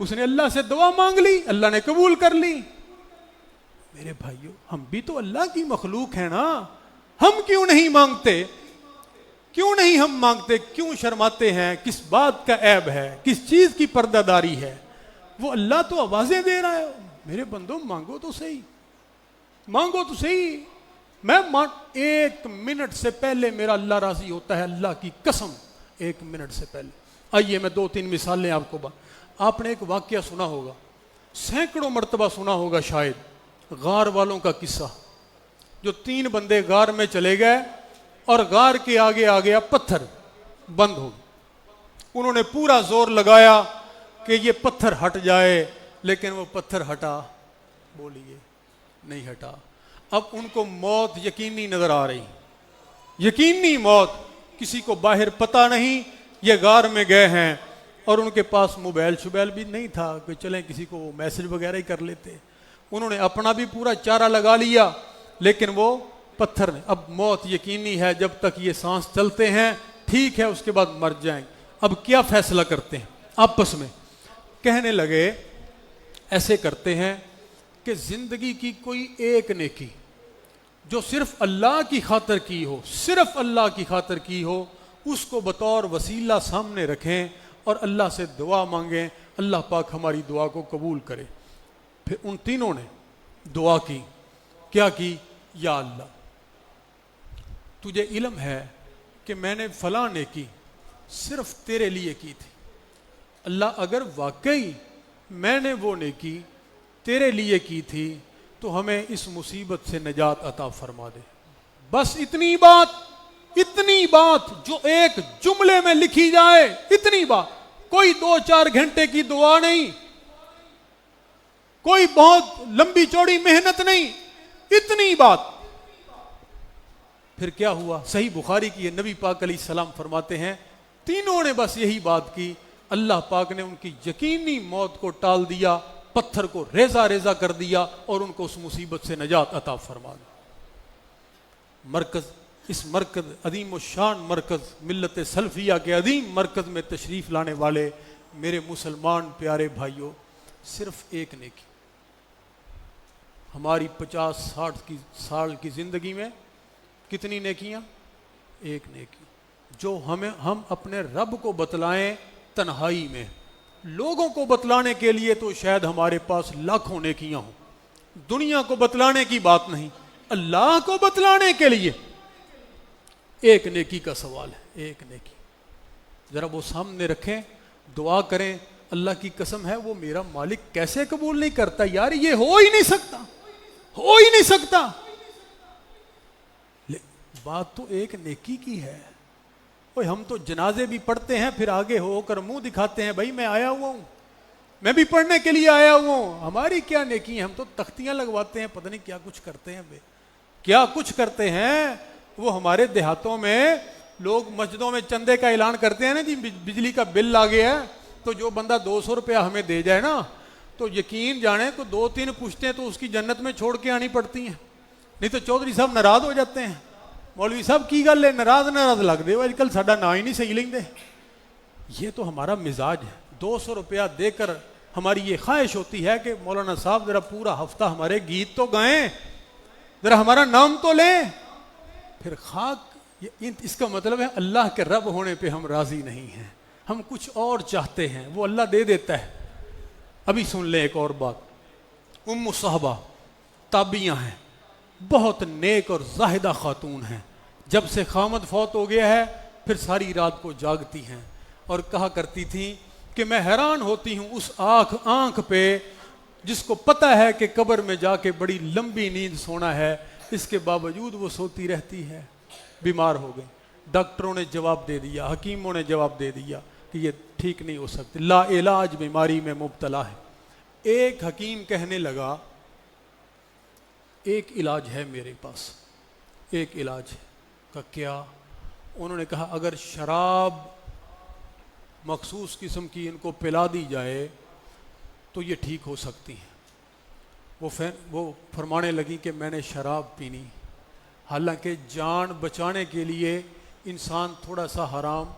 اس نے اللہ سے دعا مانگ لی, اللہ نے قبول کر لی. میرے بھائیو, ہم بھی تو اللہ کی مخلوق ہیں نا, ہم کیوں نہیں مانگتے؟ کیوں نہیں ہم مانگتے؟ کیوں شرماتے ہیں؟ کس بات کا عیب ہے؟ کس چیز کی پردہ داری ہے؟ وہ اللہ تو آوازیں دے رہا ہے. میرے بندو مانگو تو صحیح, مانگو تو صحیح. میں 1 منٹ سے پہلے میرا اللہ راضی ہوتا ہے, اللہ کی قسم, 1 منٹ سے پہلے. آئیے میں 2-3 مثالیں آپ کو آپ نے ایک واقعہ سنا ہوگا, سینکڑوں مرتبہ سنا ہوگا شاید, غار والوں کا قصہ. جو 3 بندے غار میں چلے گئے اور غار کے آگے آ گیا پتھر, بند ہو گیا. انہوں نے پورا زور لگایا کہ یہ پتھر ہٹ جائے, لیکن وہ پتھر ہٹا؟ بولیے, نہیں ہٹا. اب ان کو موت یقینی نظر آ رہی, یقینی موت. کسی کو باہر پتہ نہیں, یہ غار میں گئے ہیں اور ان کے پاس موبائل شبائل بھی نہیں تھا کہ چلیں کسی کو وہ میسج وغیرہ ہی کر لیتے. انہوں نے اپنا بھی پورا چارہ لگا لیا, لیکن وہ پتھر نے. اب موت یقینی ہے, جب تک یہ سانس چلتے ہیں ٹھیک ہے, اس کے بعد مر جائیں. اب کیا فیصلہ کرتے ہیں آپس میں؟ کہنے لگے ایسے کرتے ہیں کہ زندگی کی کوئی ایک نیکی جو صرف اللہ کی خاطر کی ہو, صرف اللہ کی خاطر کی ہو, اس کو بطور وسیلہ سامنے رکھیں اور اللہ سے دعا مانگیں, اللہ پاک ہماری دعا کو قبول کرے. پھر ان تینوں نے دعا کی. کیا کی؟ یا اللہ, تجھے علم ہے کہ میں نے فلاں نیکی صرف تیرے لیے کی تھی. اللہ, اگر واقعی میں نے وہ نیکی تیرے لیے کی تھی تو ہمیں اس مصیبت سے نجات عطا فرما دے. بس اتنی بات, اتنی بات جو ایک جملے میں لکھی جائے, اتنی بات. کوئی 2-4 گھنٹے کی دعا نہیں, کوئی بہت لمبی چوڑی محنت نہیں, اتنی بات. پھر کیا ہوا؟ صحیح بخاری کی ہے, نبی پاک علیہ السلام فرماتے ہیں تینوں نے بس یہی بات کی, اللہ پاک نے ان کی یقینی موت کو ٹال دیا, پتھر کو ریزہ ریزہ کر دیا اور ان کو اس مصیبت سے نجات عطا فرما دی. مرکز, اس مرکز, عظیم الشان مرکز, ملت سلفیہ کے عظیم مرکز میں تشریف لانے والے میرے مسلمان پیارے بھائیوں, صرف ایک نیکی. ہماری 50-60 سال کی زندگی میں کتنی نیکیاں؟ ایک نیکی. جو ہم اپنے رب کو بتلائیں تنہائی میں. لوگوں کو بتلانے کے لیے تو شاید ہمارے پاس لاکھوں نیکیاں ہوں, دنیا کو بتلانے کی بات نہیں, اللہ کو بتلانے کے لیے ایک نیکی کا سوال ہے. ایک نیکی ذرا وہ سامنے رکھیں, دعا کریں. اللہ کی قسم ہے وہ میرا مالک کیسے قبول نہیں کرتا یار, یہ ہو ہی نہیں سکتا, ہو ہی نہیں سکتا. بات تو ایک نیکی کی ہے. ہم تو جنازے بھی پڑھتے ہیں, پھر آگے ہو کر منہ دکھاتے ہیں, بھائی میں آیا ہوا ہوں, میں بھی پڑھنے کے لیے آیا ہوا ہوں. ہماری کیا نیکی ہے؟ ہم تو تختیاں لگواتے ہیں, پتہ نہیں کیا کچھ کرتے ہیں, کیا کچھ کرتے ہیں. وہ ہمارے دیہاتوں میں لوگ مسجدوں میں چندے کا اعلان کرتے ہیں نا, جی بجلی کا بل آ گیا ہے, تو جو بندہ 200 روپیہ ہمیں دے جائے نا, تو یقین جانے کو 2-3 پوچھتے ہیں تو اس کی جنت میں چھوڑ کے آنی پڑتی ہیں, نہیں تو چودھری صاحب ناراض ہو جاتے ہیں. مولوی صاحب کی گل ہے, ناراض لگ دے, آج کل ساڈا نا ہی نہیں صحیح لیں دے. یہ تو ہمارا مزاج ہے. 200 روپیہ دے کر ہماری یہ خواہش ہوتی ہے کہ مولانا صاحب ذرا پورا ہفتہ ہمارے گیت تو گائیں, ذرا ہمارا نام تو لیں. پھر خاک, اس کا مطلب ہے اللہ کے رب ہونے پہ ہم راضی نہیں ہیں, ہم کچھ اور چاہتے ہیں, وہ اللہ دے دیتا ہے. ابھی سن لیں ایک اور بات. ام صحابہ تابعیاں ہیں, بہت نیک اور زاہدہ خاتون ہیں. جب سے خامد فوت ہو گیا ہے پھر ساری رات کو جاگتی ہیں اور کہا کرتی تھیں کہ میں حیران ہوتی ہوں اس آنکھ پہ جس کو پتہ ہے کہ قبر میں جا کے بڑی لمبی نیند سونا ہے, اس کے باوجود وہ سوتی رہتی ہے. بیمار ہو گئی, ڈاکٹروں نے جواب دے دیا, حکیموں نے جواب دے دیا کہ یہ ٹھیک نہیں ہو سکتی, لا علاج بیماری میں مبتلا ہے. ایک حکیم کہنے لگا ایک علاج ہے میرے پاس, ایک علاج ہے. کا کیا؟ انہوں نے کہا اگر شراب مخصوص قسم کی ان کو پلا دی جائے تو یہ ٹھیک ہو سکتی ہیں. وہ فرمانے لگی کہ میں نے شراب پینی, حالانکہ جان بچانے کے لیے انسان تھوڑا سا حرام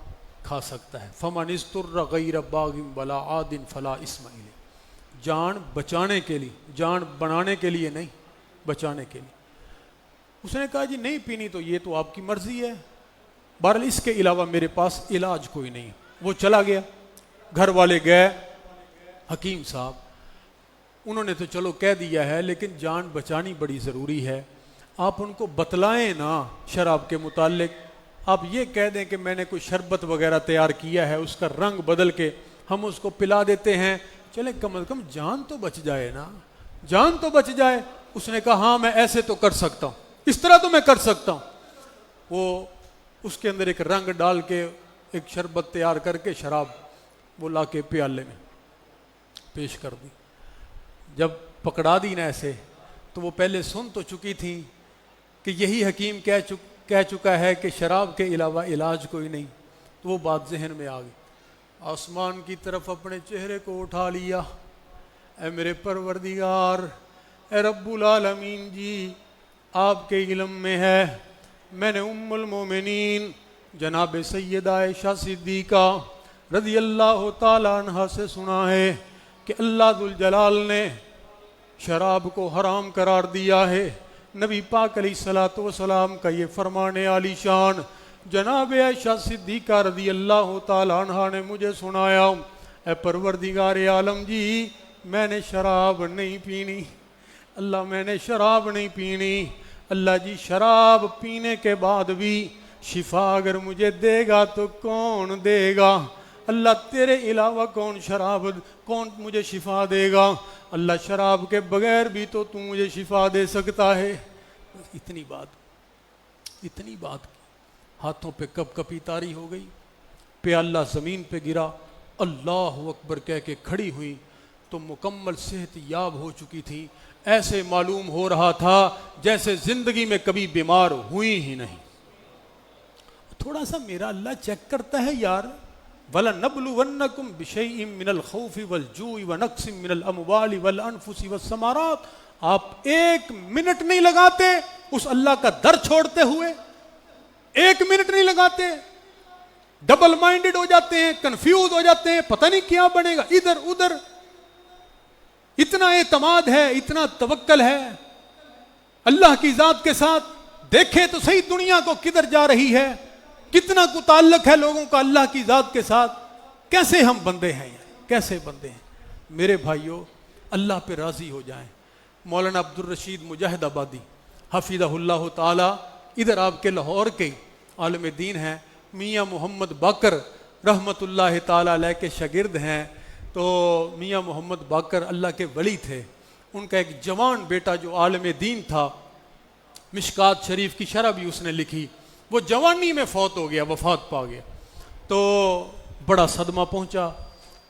کھا سکتا ہے. فمن اضطر غیر باغ ولا عاد فلا اثم علیہ. جان بچانے کے لیے, جان بنانے کے لیے نہیں, بچانے کے لیے. اس نے کہا جی نہیں پینی تو یہ تو آپ کی مرضی ہے, بہرحال اس کے علاوہ میرے پاس علاج کوئی نہیں. وہ چلا گیا. گھر والے گئے حکیم صاحب, انہوں نے تو چلو کہہ دیا ہے لیکن جان بچانی بڑی ضروری ہے, آپ ان کو بتلائیں نا شراب کے متعلق. آپ یہ کہہ دیں کہ میں نے کوئی شربت وغیرہ تیار کیا ہے, اس کا رنگ بدل کے ہم اس کو پلا دیتے ہیں, چلے کم از کم جان تو بچ جائے نا, جان تو بچ جائے. اس نے کہا ہاں میں ایسے تو کر سکتا ہوں, اس طرح تو میں کر سکتا ہوں. وہ اس کے اندر ایک رنگ ڈال کے ایک شربت تیار کر کے شراب وہ لا کے پیالے میں پیش کر دی. جب پکڑا دی نا ایسے تو وہ پہلے سن تو چکی تھی کہ یہی حکیم کہہ چکا ہے کہ شراب کے علاوہ علاج کوئی نہیں. تو وہ بات ذہن میں آ گئی. آسمان کی طرف اپنے چہرے کو اٹھا لیا, اے میرے پروردگار, اے رب العالمین جی, آپ کے علم میں ہے میں نے ام المومنین جناب سیدہ عائشہ صدیقہ رضی اللہ تعالی عنہ سے سنا ہے کہ اللہ ذوالجلال نے شراب کو حرام قرار دیا ہے. نبی پاک علیہ الصلوۃ والسلام کا یہ فرمان عالی شان جناب عائشہ صدیقہ رضی اللہ تعالی عنہ نے مجھے سنایا. اے پروردگار عالم جی, میں نے شراب نہیں پینی, اللہ میں نے شراب نہیں پینی. اللہ جی شراب پینے کے بعد بھی شفا اگر مجھے دے گا تو کون دے گا؟ اللہ تیرے علاوہ کون مجھے شفا دے گا؟ اللہ شراب کے بغیر بھی تو مجھے شفا دے سکتا ہے. اتنی بات ہاتھوں پہ کپ کپی طاری ہو گئی, پیالہ زمین پہ گرا, اللہ اکبر کہہ کے کھڑی ہوئی تو مکمل صحت یاب ہو چکی تھی. ایسے معلوم ہو رہا تھا جیسے زندگی میں کبھی بیمار ہوئی ہی نہیں. تھوڑا سا میرا اللہ چیک کرتا ہے یار. وَلَنَبْلُوَنَّكُمْ بِشَيْءٍ مِّنَ الْخَوْفِ وَالْجُوعِ وَنَقْصٍ مِّنَ الْأَمْوَالِ وَالْأَنفُسِ وَالثَّمَرَاتِ. آپ ایک منٹ نہیں لگاتے اس اللہ کا در چھوڑتے ہوئے, ایک منٹ نہیں لگاتے, ڈبل مائنڈڈ ہو جاتے ہیں, کنفیوز ہو جاتے ہیں, پتہ نہیں کیا بنے گا ادھر ادھر. اتنا اعتماد ہے, اتنا توکل ہے اللہ کی ذات کے ساتھ. دیکھے تو صحیح دنیا کو کدھر جا رہی ہے, کتنا کو تعلق ہے لوگوں کا اللہ کی ذات کے ساتھ. کیسے ہم بندے ہیں, کیسے بندے ہیں میرے بھائیوں. اللہ پہ راضی ہو جائیں. مولانا عبدالرشید مجاہد آبادی حفظہ اللہ تعالی, ادھر آپ کے لاہور کے عالم دین ہیں, میاں محمد باقر رحمت اللہ تعالی علیہ کے شاگرد ہیں. تو میاں محمد باقر اللہ کے ولی تھے. ان کا ایک جوان بیٹا جو عالم دین تھا, مشکات شریف کی شرح بھی اس نے لکھی, وہ جوانی میں فوت ہو گیا, وفات پا گیا. تو بڑا صدمہ پہنچا.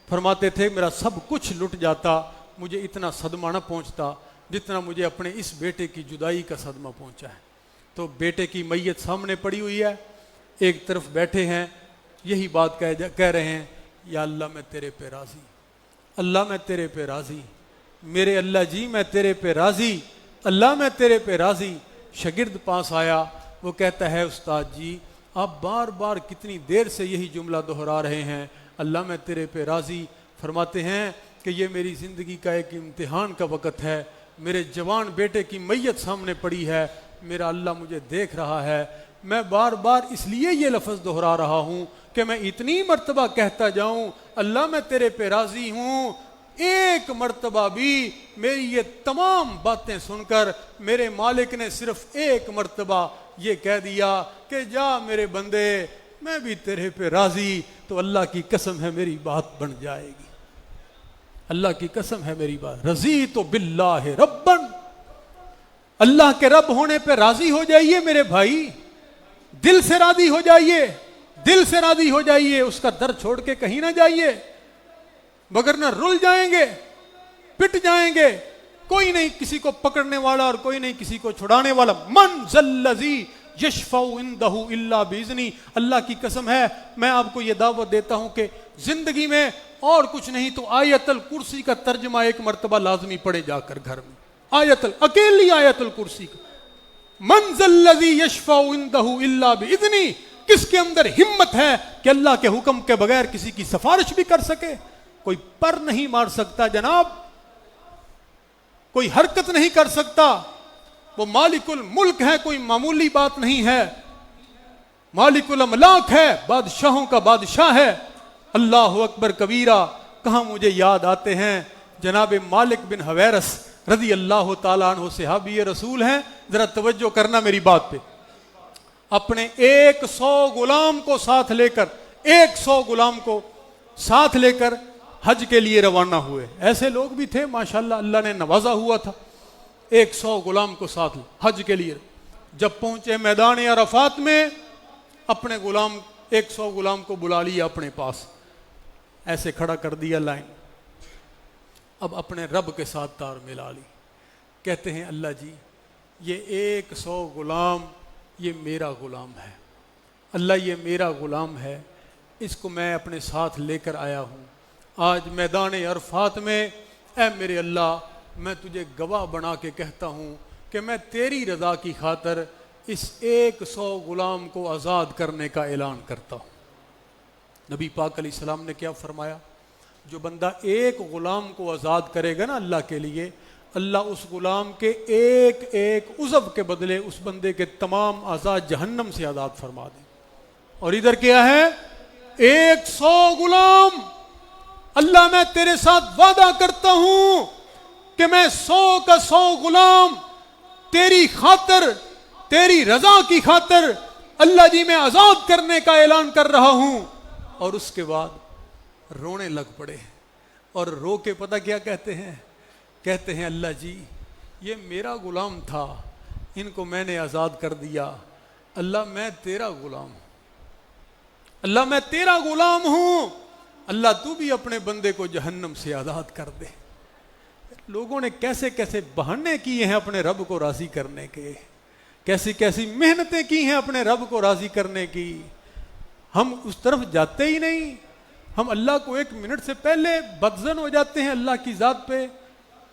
فرماتے تھے میرا سب کچھ لٹ جاتا, مجھے اتنا صدمہ نہ پہنچتا جتنا مجھے اپنے اس بیٹے کی جدائی کا صدمہ پہنچا ہے. تو بیٹے کی میت سامنے پڑی ہوئی ہے, ایک طرف بیٹھے ہیں, یہی بات کہہ رہے ہیں, یا اللہ میں تیرے پہ راضی, اللہ میں تیرے پہ راضی, میرے اللہ جی میں تیرے پہ راضی, اللہ میں تیرے پہ راضی. شاگرد پاس آیا, وہ کہتا ہے استاد جی آپ بار بار کتنی دیر سے یہی جملہ دہرا رہے ہیں, اللہ میں تیرے پہ راضی. فرماتے ہیں کہ یہ میری زندگی کا ایک امتحان کا وقت ہے, میرے جوان بیٹے کی میت سامنے پڑی ہے, میرا اللہ مجھے دیکھ رہا ہے, میں بار بار اس لیے یہ لفظ دہرا رہا ہوں کہ میں اتنی مرتبہ کہتا جاؤں اللہ میں تیرے پہ راضی ہوں, ایک مرتبہ بھی میری یہ تمام باتیں سن کر میرے مالک نے صرف ایک مرتبہ یہ کہہ دیا کہ جا میرے بندے میں بھی تیرے پہ راضی, تو اللہ کی قسم ہے میری بات بن جائے گی. اللہ کی قسم ہے میری بات. رضیت باللہ ربن, اللہ کے رب ہونے پہ راضی ہو جائیے میرے بھائی, دل سے راضی ہو جائیے, دل سے راضی ہو جائیے, اس کا در چھوڑ کے کہیں نہ جائیے, مگر نہ رل جائیں گے, پٹ جائیں گے. کوئی نہیں کسی کو پکڑنے والا اور کوئی نہیں کسی کو چھڑانے والا. من ذلذی یشفع عندہ الا باذنہ. اللہ کی قسم ہے میں آپ کو یہ دعوت دیتا ہوں کہ زندگی میں اور کچھ نہیں تو آیت الکرسی کا ترجمہ ایک مرتبہ لازمی پڑھے جا کر گھر میں, اکیلی آیت الکرسی کا. من ذا الذی یشفع عندہ الا باذنہ. کس کے اندر ہمت ہے کہ اللہ کے حکم کے بغیر کسی کی سفارش بھی کر سکے؟ کوئی پر نہیں مار سکتا جناب، کوئی حرکت نہیں کر سکتا. وہ مالک الملک ہے، کوئی معمولی بات نہیں ہے. مالک الاملاک ہے، بادشاہوں کا بادشاہ ہے. اللہ اکبر کبیرہ. کہاں مجھے یاد آتے ہیں جناب مالک بن حویرث رضی اللہ تعالیٰ عنہ، صحابی رسول ہیں. ذرا توجہ کرنا میری بات پہ. اپنے 100 غلام کو ساتھ لے کر 100 غلام کو ساتھ لے کر حج کے لیے روانہ ہوئے. ایسے لوگ بھی تھے ماشاءاللہ، اللہ نے نوازا ہوا تھا. 100 غلام کو ساتھ حج کے لیے جب پہنچے میدان عرفات میں، اپنے غلام 100 غلام کو بلا لیا اپنے پاس، ایسے کھڑا کر دیا لائن. اب اپنے رب کے ساتھ تار ملا لی. کہتے ہیں اللہ جی یہ 100 غلام یہ میرا غلام ہے. اللہ یہ میرا غلام ہے، اس کو میں اپنے ساتھ لے کر آیا ہوں. آج میدان عرفات میں اے میرے اللہ، میں تجھے گواہ بنا کے کہتا ہوں کہ میں تیری رضا کی خاطر اس 100 غلام کو آزاد کرنے کا اعلان کرتا ہوں. نبی پاک علیہ السلام نے کیا فرمایا؟ جو بندہ ایک غلام کو آزاد کرے گا نا اللہ کے لیے، اللہ اس غلام کے ایک ایک عضو کے بدلے اس بندے کے تمام اعضاء جہنم سے آزاد فرما دیں. اور ادھر کیا ہے؟ 100 غلام. اللہ میں تیرے ساتھ وعدہ کرتا ہوں کہ میں 100 کا 100 غلام تیری خاطر، تیری رضا کی خاطر اللہ جی میں آزاد کرنے کا اعلان کر رہا ہوں. اور اس کے بعد رونے لگ پڑے، اور رو کے پتہ کیا کہتے ہیں؟ کہتے ہیں اللہ جی یہ میرا غلام تھا، ان کو میں نے آزاد کر دیا. اللہ میں تیرا غلام، اللہ میں تیرا غلام ہوں. اللہ تو بھی اپنے بندے کو جہنم سے آزاد کر دے. لوگوں نے کیسے کیسے بہانے کیے ہیں اپنے رب کو راضی کرنے کے، کیسی کیسی محنتیں کی ہیں اپنے رب کو راضی کرنے کی. ہم اس طرف جاتے ہی نہیں. ہم اللہ کو 1 منٹ سے پہلے بدظن ہو جاتے ہیں اللہ کی ذات پہ.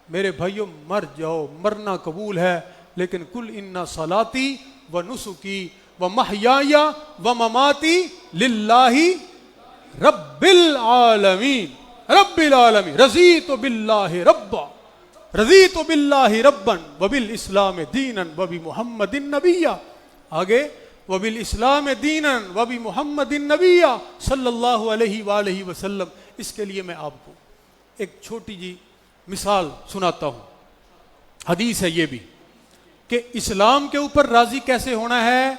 میرے بھائیوں مر جاؤ، مرنا قبول ہے، لیکن کل ان صلاتی و نسکی و محیای و مماتی للہ رب العالمین. رب العالمین. رضیت باللہ ربا، رضیت باللہ ربا وبالاسلام دینا وبمحمد نبیا. آگے وبالاسلام دینا وبمحمد نبیا صلی اللہ علیہ وآلہ وسلم. اس کے لیے میں آپ کو ایک چھوٹی جی مثال سناتا ہوں. حدیث ہے یہ بھی کہ اسلام کے اوپر راضی کیسے ہونا ہے،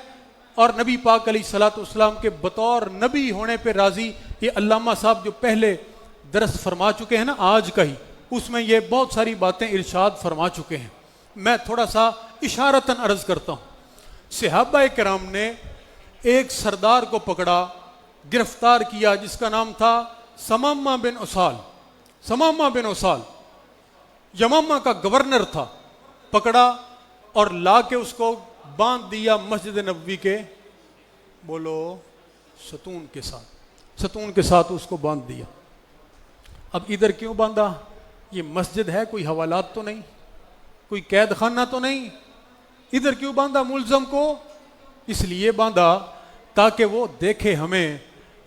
اور نبی پاک علیہ الصلوۃ والسلام کے بطور نبی ہونے پہ راضی. یہ علامہ صاحب جو پہلے درس فرما چکے ہیں نا آج کا ہی، اس میں یہ بہت ساری باتیں ارشاد فرما چکے ہیں. میں تھوڑا سا اشارتاً عرض کرتا ہوں. صحابہ کرام نے ایک سردار کو پکڑا، گرفتار کیا، جس کا نام تھا سمامہ بن اسال. سمامہ بن اسال یمامہ کا گورنر تھا. پکڑا اور لا کے اس کو باندھ دیا مسجد نبوی کے، بولو، ستون کے ساتھ. ستون کے ساتھ اس کو باندھ دیا. اب ادھر کیوں باندھا؟ یہ مسجد ہے، کوئی حوالات تو نہیں، کوئی قید خانہ تو نہیں. ادھر کیوں باندھا ملزم کو؟ اس لیے باندھا تاکہ وہ دیکھے، ہمیں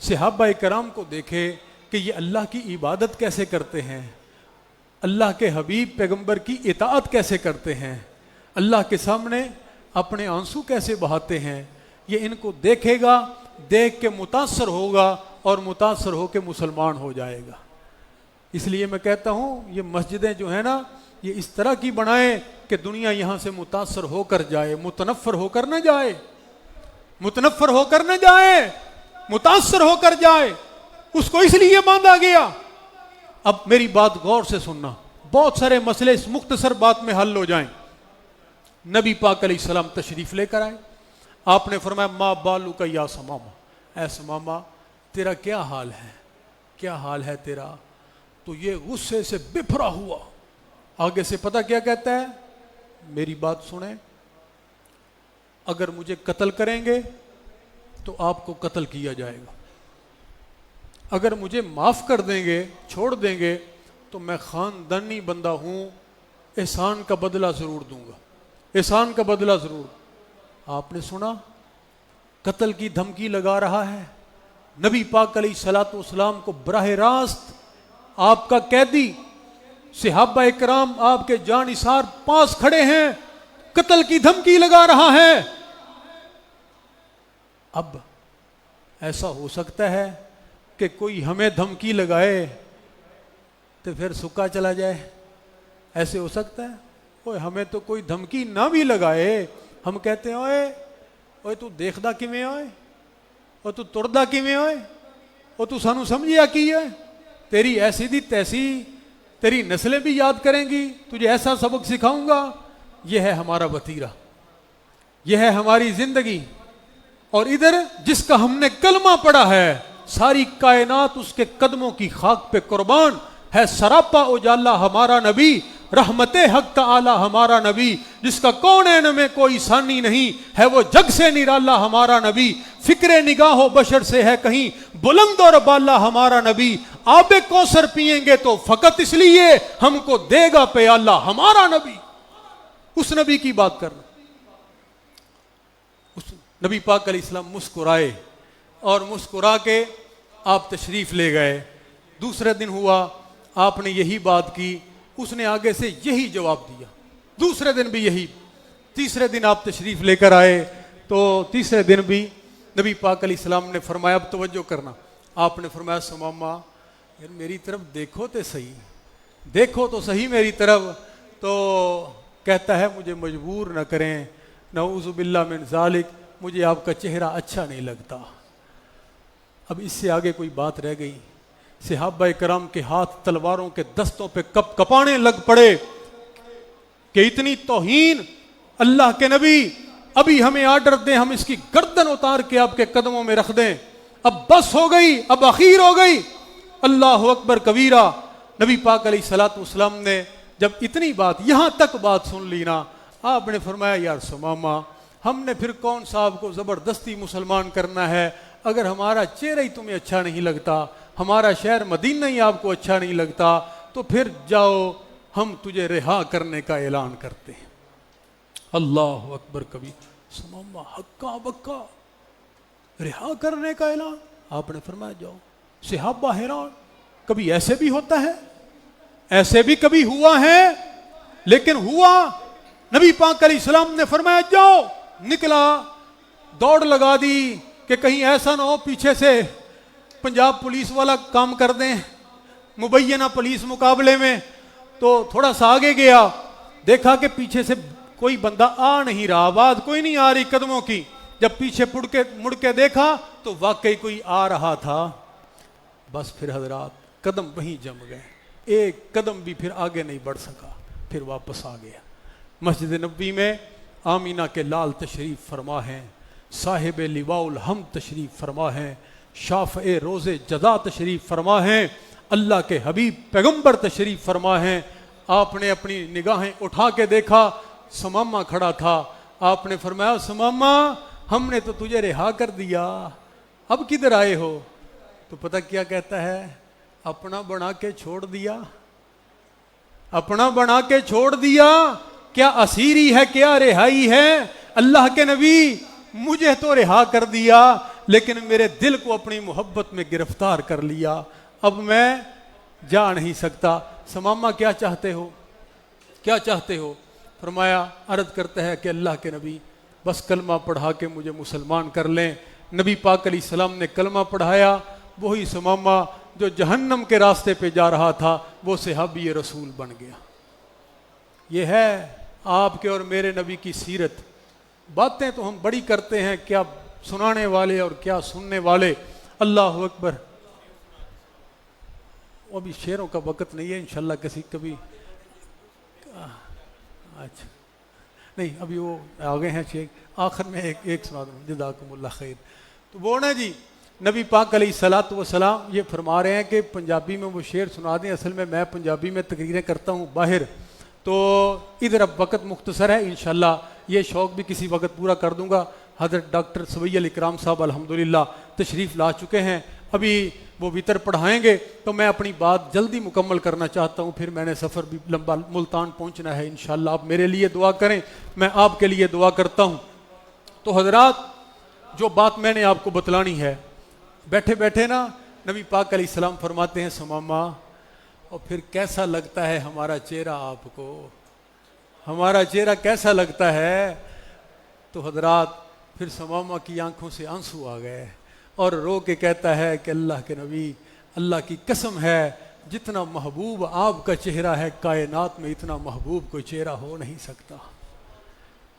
صحابہ کرام کو دیکھے کہ یہ اللہ کی عبادت کیسے کرتے ہیں، اللہ کے حبیب پیغمبر کی اطاعت کیسے کرتے ہیں، اللہ کے سامنے اپنے آنسو کیسے بہاتے ہیں. یہ ان کو دیکھے گا، دیکھ کے متاثر ہوگا، اور متاثر ہو کے مسلمان ہو جائے گا. اس لیے میں کہتا ہوں یہ مسجدیں جو ہیں نا، یہ اس طرح کی بنائیں کہ دنیا یہاں سے متاثر ہو کر جائے، متنفر ہو کر نہ جائے، متنفر ہو کر نہ جائے، متاثر ہو کر جائے. اس کو اس لیے باندھا گیا. اب میری بات غور سے سننا، بہت سارے مسئلے اس مختصر بات میں حل ہو جائیں. نبی پاک علیہ السلام تشریف لے کر آئے. آپ نے فرمایا ما بالو کا یا سماما، اے سماما تیرا کیا حال ہے، کیا حال ہے تیرا؟ تو یہ غصے سے بفرا ہوا. آگے سے پتہ کیا کہتا ہے؟ میری بات سنیں، اگر مجھے قتل کریں گے تو آپ کو قتل کیا جائے گا، اگر مجھے معاف کر دیں گے، چھوڑ دیں گے، تو میں خاندانی بندہ ہوں، احسان کا بدلہ ضرور دوں گا، احسان کا بدلہ ضرور. آپ نے سنا قتل کی دھمکی لگا رہا ہے، نبی پاک علیہ الصلوۃ والسلام کو براہ راست آپ کا قیدی، صحابہ اکرام آپ کے جانثار پاس کھڑے ہیں، قتل کی دھمکی لگا رہا ہے۔ اب ایسا ہو سکتا ہے کہ کوئی ہمیں دھمکی لگائے تو پھر سکا چلا جائے، ایسے ہو سکتا ہے؟ اوے ہمیں تو کوئی دھمکی نہ بھی لگائے، ہم کہتے ہیں اوے تو دیکھدا کیویں ہوئے، اور تو تردا کیویں ہوئے، اور تو سانو سمجھیا کی ہے، تیری ایسی دی تیسی، تیری نسلیں بھی یاد کریں گی، تجھے ایسا سبق سکھاؤں گا۔ یہ ہے ہمارا وتیرہ، یہ ہے ہماری زندگی۔ اور ادھر جس کا ہم نے کلمہ پڑھا ہے، ساری کائنات اس کے قدموں کی خاک پہ قربان ہے، سراپا اجالا ہمارا نبی، رحمت حق تعالی ہمارا نبی، جس کا کونین میں کوئی ثانی نہیں ہے، وہ جگ سے نرالا ہمارا نبی، فکر نگاہ و بشر سے ہے کہیں بلند اور بالا ہمارا نبی، آب کوثر پیئیں گے تو فقط اس لیے ہم کو دے گا پیالہ ہمارا نبی۔ اس نبی کی بات کر رہا، اس نبی پاک علیہ السلام مسکرائے اور مسکرا کے آپ تشریف لے گئے۔ دوسرے دن ہوا، آپ نے یہی بات کی، اس نے آگے سے یہی جواب دیا، دوسرے دن بھی یہی، تیسرے دن آپ تشریف لے کر آئے تو تیسرے دن بھی نبی پاک علیہ السلام نے فرمایا، اب توجہ کرنا، آپ نے فرمایا سماما یار میری طرف دیکھو تو صحیح، دیکھو تو صحیح میری طرف۔ تو کہتا ہے مجھے مجبور نہ کریں، نعوذ باللہ من ذالک، مجھے آپ کا چہرہ اچھا نہیں لگتا۔ اب اس سے آگے کوئی بات رہ گئی؟ صحابہ کرام کے ہاتھ تلواروں کے دستوں پہ کپ کپانے لگ پڑے کہ اتنی توہین، اللہ کے نبی ابھی ہمیں آرڈر دیں، ہم اس کی گردن اتار کے آپ کے قدموں میں رکھ دیں، اب بس ہو گئی، اب اخیر ہو گئی۔ اللہ اکبر کبیرہ۔ نبی پاک علیہ الصلوۃ والسلام نے جب اتنی بات، یہاں تک بات سن لی نا، آپ نے فرمایا یار سماما، ہم نے پھر کون صاحب کو زبردستی مسلمان کرنا ہے؟ اگر ہمارا چہرہ ہی تمہیں اچھا نہیں لگتا، ہمارا شہر مدینہ ہی آپ کو اچھا نہیں لگتا، تو پھر جاؤ ہم تجھے رہا کرنے کا اعلان کرتے ہیں۔ اللہ اکبر کبیر، سماما حقا بکا، رہا کرنے کا اعلان؟ آپ نے فرمایا جاؤ۔ صحابہ حیران، کبھی ایسے بھی ہوتا ہے؟ ایسے بھی کبھی ہوا ہے؟ لیکن ہوا۔ نبی پاک علیہ السلام نے فرمایا جاؤ، نکلا، دوڑ لگا دی کہ کہیں ایسا نہ ہو پیچھے سے پنجاب پولیس والا کام کر دیں مبینہ پولیس مقابلے میں۔ تو تھوڑا سا آگے گیا، دیکھا کہ پیچھے سے کوئی بندہ آ نہیں رہا، آواز کوئی نہیں آ رہی قدموں کی۔ جب پیچھے مڑ کے دیکھا تو واقعی کوئی آ رہا تھا۔ بس پھر حضرات قدم وہیں جم گئے، ایک قدم بھی پھر آگے نہیں بڑھ سکا، پھر واپس آ گیا۔ مسجد نبوی میں آمینہ کے لال تشریف فرما ہیں، صاحب لواء الحمد تشریف فرما ہیں، شافع روز جزا تشریف فرما ہیں، اللہ کے حبیب پیغمبر تشریف فرما ہیں۔ آپ نے اپنی نگاہیں اٹھا کے دیکھا، سماما کھڑا تھا۔ آپ نے فرمایا سماما ہم نے تو تجھے رہا کر دیا، اب کدھر آئے ہو؟ تو پتہ کیا کہتا ہے؟ اپنا بنا کے چھوڑ دیا، اپنا بنا کے چھوڑ دیا، کیا اسیری ہے، کیا رہائی ہے؟ اللہ کے نبی مجھے تو رہا کر دیا، لیکن میرے دل کو اپنی محبت میں گرفتار کر لیا، اب میں جا نہیں سکتا۔ سماما کیا چاہتے ہو، کیا چاہتے ہو؟ فرمایا، عرض کرتا ہے کہ اللہ کے نبی بس کلمہ پڑھا کے مجھے مسلمان کر لیں۔ نبی پاک علیہ السلام نے کلمہ پڑھایا، وہی سماما جو جہنم کے راستے پہ جا رہا تھا وہ صحابی رسول بن گیا۔ یہ ہے آپ کے اور میرے نبی کی سیرت۔ باتیں تو ہم بڑی کرتے ہیں، کیا سنانے والے اور کیا سننے والے۔ اللہ اکبر۔ ابھی شعروں کا وقت نہیں ہے، انشاءاللہ کبھی اچھا نہیں، ابھی وہ آگے ہیں شیخ، آخر میں ایک سنا دوں، جزاکم اللہ خیر۔ تو وہ نا جی نبی پاک علیہ الصلوۃ والسلام یہ فرما رہے ہیں کہ پنجابی میں وہ شعر سنا دیں۔ اصل میں پنجابی میں تقریریں کرتا ہوں باہر، تو ادھر اب وقت مختصر ہے، انشاءاللہ یہ شوق بھی کسی وقت پورا کر دوں گا۔ حضرت ڈاکٹر سوئی الاکرام صاحب الحمدللہ تشریف لا چکے ہیں، ابھی وہ وطر پڑھائیں گے، تو میں اپنی بات جلدی مکمل کرنا چاہتا ہوں، پھر میں نے سفر بھی لمبا ملتان پہنچنا ہے انشاءاللہ۔ آپ میرے لیے دعا کریں، میں آپ کے لیے دعا کرتا ہوں۔ تو حضرات جو بات میں نے آپ کو بتلانی ہے، بیٹھے بیٹھے نا نبی پاک علیہ السلام فرماتے ہیں سماما، اور پھر کیسا لگتا ہے ہمارا چہرہ آپ کو، ہمارا چہرہ کیسا لگتا ہے؟ تو حضرات پھر سماما کی آنکھوں سے آنسو آ گئے اور رو کے کہتا ہے کہ اللہ کے نبی، اللہ کی قسم ہے جتنا محبوب آپ کا چہرہ ہے کائنات میں اتنا محبوب کوئی چہرہ ہو نہیں سکتا۔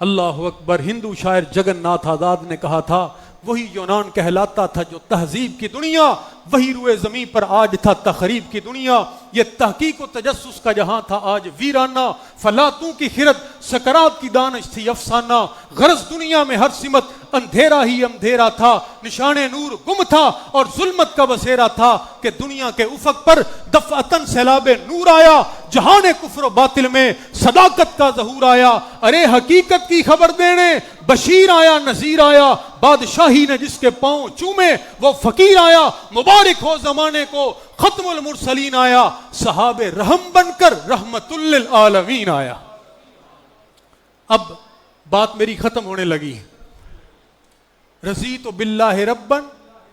اللہ اکبر۔ ہندو شاعر جگن ناتھ آزاد نے کہا تھا وہی یونان کہلاتا تھا جو تہذیب کی دنیا، وہی روئے زمین پر آج تھا تخریب کی دنیا، یہ تحقیق و تجسس کا جہاں تھا آج ویرانہ، فلاتوں کی خرد سکرات کی دانش تھی افسانہ، غرض دنیا میں ہر سمت اندھیرا ہی اندھیرا تھا، نشان نور گم تھا اور ظلمت کا بسیرا تھا کہ دنیا کے افق پر دفعتاً سیلاب نور آیا، جہان کفر و باطل میں صداقت کا ظہور آیا، ارے حقیقت کی خبر دینے بشیر آیا نذیر آیا، بادشاہی نے جس کے پاؤں چومے وہ فقیر آیا، مبارک ہو زمانے کو ختم المرسلین آیا، صحاب رحم بن کر رحمت للعالمین آیا۔ اب بات میری ختم ہونے لگی۔ رضیت باللہ ربا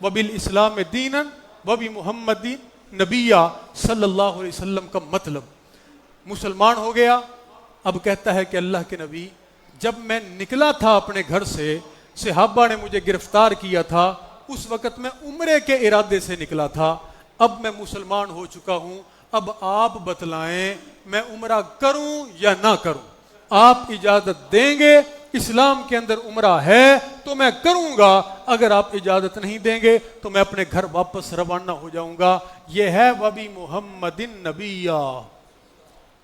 وبالاسلام دینا وبمحمد نبیہ صلی اللہ علیہ وسلم کا مطلب مسلمان ہو گیا۔ اب کہتا ہے کہ اللہ کے نبی جب میں نکلا تھا اپنے گھر سے، صحابہ نے مجھے گرفتار کیا تھا، اس وقت میں عمرے کے ارادے سے نکلا تھا، اب میں مسلمان ہو چکا ہوں، اب آپ بتلائیں میں عمرہ کروں یا نہ کروں؟ آپ اجازت دیں گے اسلام کے اندر عمرہ ہے تو میں کروں گا، اگر آپ اجازت نہیں دیں گے تو میں اپنے گھر واپس روانہ ہو جاؤں گا۔ یہ ہے وبی محمد نبیہ۔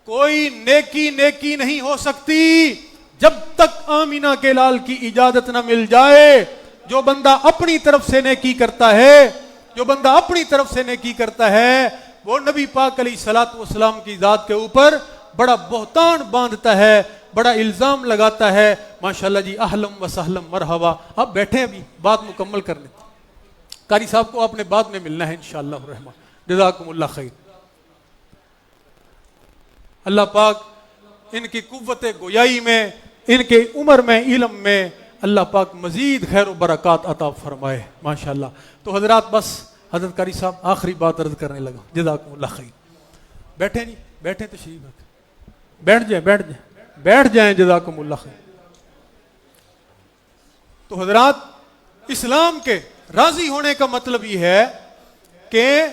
کوئی نیکی نیکی نہیں ہو سکتی جب تک آمینہ کے لال کی اجازت نہ مل جائے۔ جو بندہ اپنی طرف سے نیکی کرتا ہے، جو بندہ اپنی طرف سے نیکی کرتا ہے، وہ نبی پاک علیہ الصلوۃ والسلام کی ذات کے اوپر بڑا بہتان باندھتا ہے، بڑا الزام لگاتا ہے۔ ماشاءاللہ جی، اہلم و سہلم مرحبا۔ آپ بیٹھے ابھی بات مکمل کرنے، قاری صاحب کو آپ نے بعد میں ملنا ہے انشاءاللہ الرحمن، جزاکم اللہ خیر۔ اللہ پاک ان کی قوت گویائی میں، ان کے عمر میں، علم میں اللہ پاک مزید خیر و برکات عطا فرمائے ماشاءاللہ۔ تو حضرات بس حضرت قاری صاحب آخری بات عرض کرنے لگا، جزاکم اللہ خیر۔ بیٹھیں جی، بیٹھیں، تشریف رکھیں، بیٹھ جائیں، بیٹھ جائیں، بیٹھ جائیں، جزاکم اللہ خیر۔ تو حضرات اسلام کے راضی ہونے کا مطلب یہ ہے کہ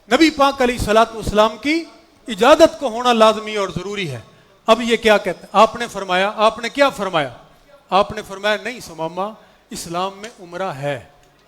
نبی پاک علیہ الصلوۃ والسلام کی اجازت کو ہونا لازمی اور ضروری ہے۔ اب یہ کیا کہتے ہیں؟ آپ نے فرمایا، آپ نے کیا فرمایا؟ آپ نے فرمایا نہیں سماما، اسلام میں عمرہ ہے،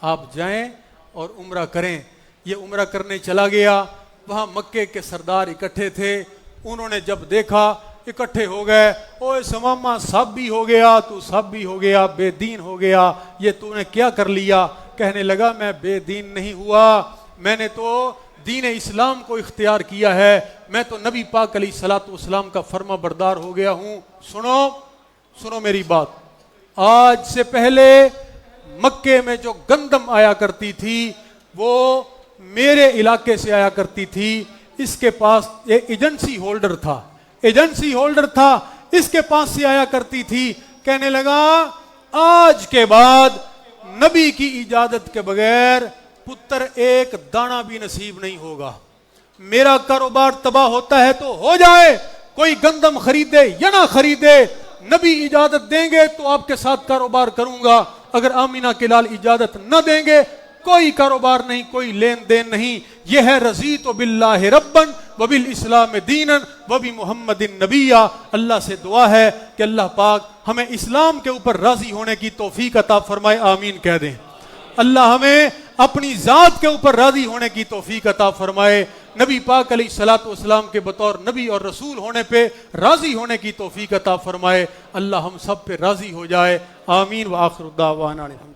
آپ جائیں اور عمرہ کریں۔ یہ عمرہ کرنے چلا گیا، وہاں مکے کے سردار اکٹھے تھے، انہوں نے جب دیکھا اکٹھے ہو گئے، اوے سماما سب بھی ہو گیا، تو سب بھی ہو گیا، بے دین ہو گیا، یہ تو نے کیا کر لیا؟ کہنے لگا میں بے دین نہیں ہوا، میں نے تو دین اسلام کو اختیار کیا ہے، میں تو نبی پاک علیہ الصلوۃ والسلام کا فرما بردار ہو گیا ہوں۔ سنو میری بات، آج سے پہلے مکے میں جو گندم آیا کرتی تھی وہ میرے علاقے سے آیا کرتی تھی، اس کے پاس ایک ایجنسی ہولڈر تھا، اس کے پاس سے آیا کرتی تھی۔ کہنے لگا آج کے بعد نبی کی اجازت کے بغیر پتر ایک دانہ بھی نصیب نہیں ہوگا، میرا کاروبار تباہ ہوتا ہے تو ہو جائے، کوئی گندم خریدے یا نہ خریدے، نبی اجازت دیں گے تو آپ کے ساتھ کاروبار کروں گا، اگر آمینہ کے لال اجازت نہ دیں گے کوئی کاروبار نہیں، کوئی لین دین نہیں۔ یہ ہے رضیت باللہ ربا وبالاسلام دینا وبمحمد نبیہ۔ اللہ سے دعا ہے کہ اللہ پاک ہمیں اسلام کے اوپر راضی ہونے کی توفیق عطا فرمائے، آمین کہہ دیں۔ اللہ ہمیں اپنی ذات کے اوپر راضی ہونے کی توفیق عطا فرمائے، نبی پاک علیہ الصلوۃ والسلام کے بطور نبی اور رسول ہونے پہ راضی ہونے کی توفیق عطا فرمائے، اللہ ہم سب پہ راضی ہو جائے، آمین۔ وآخر دعوانا الحمدللہ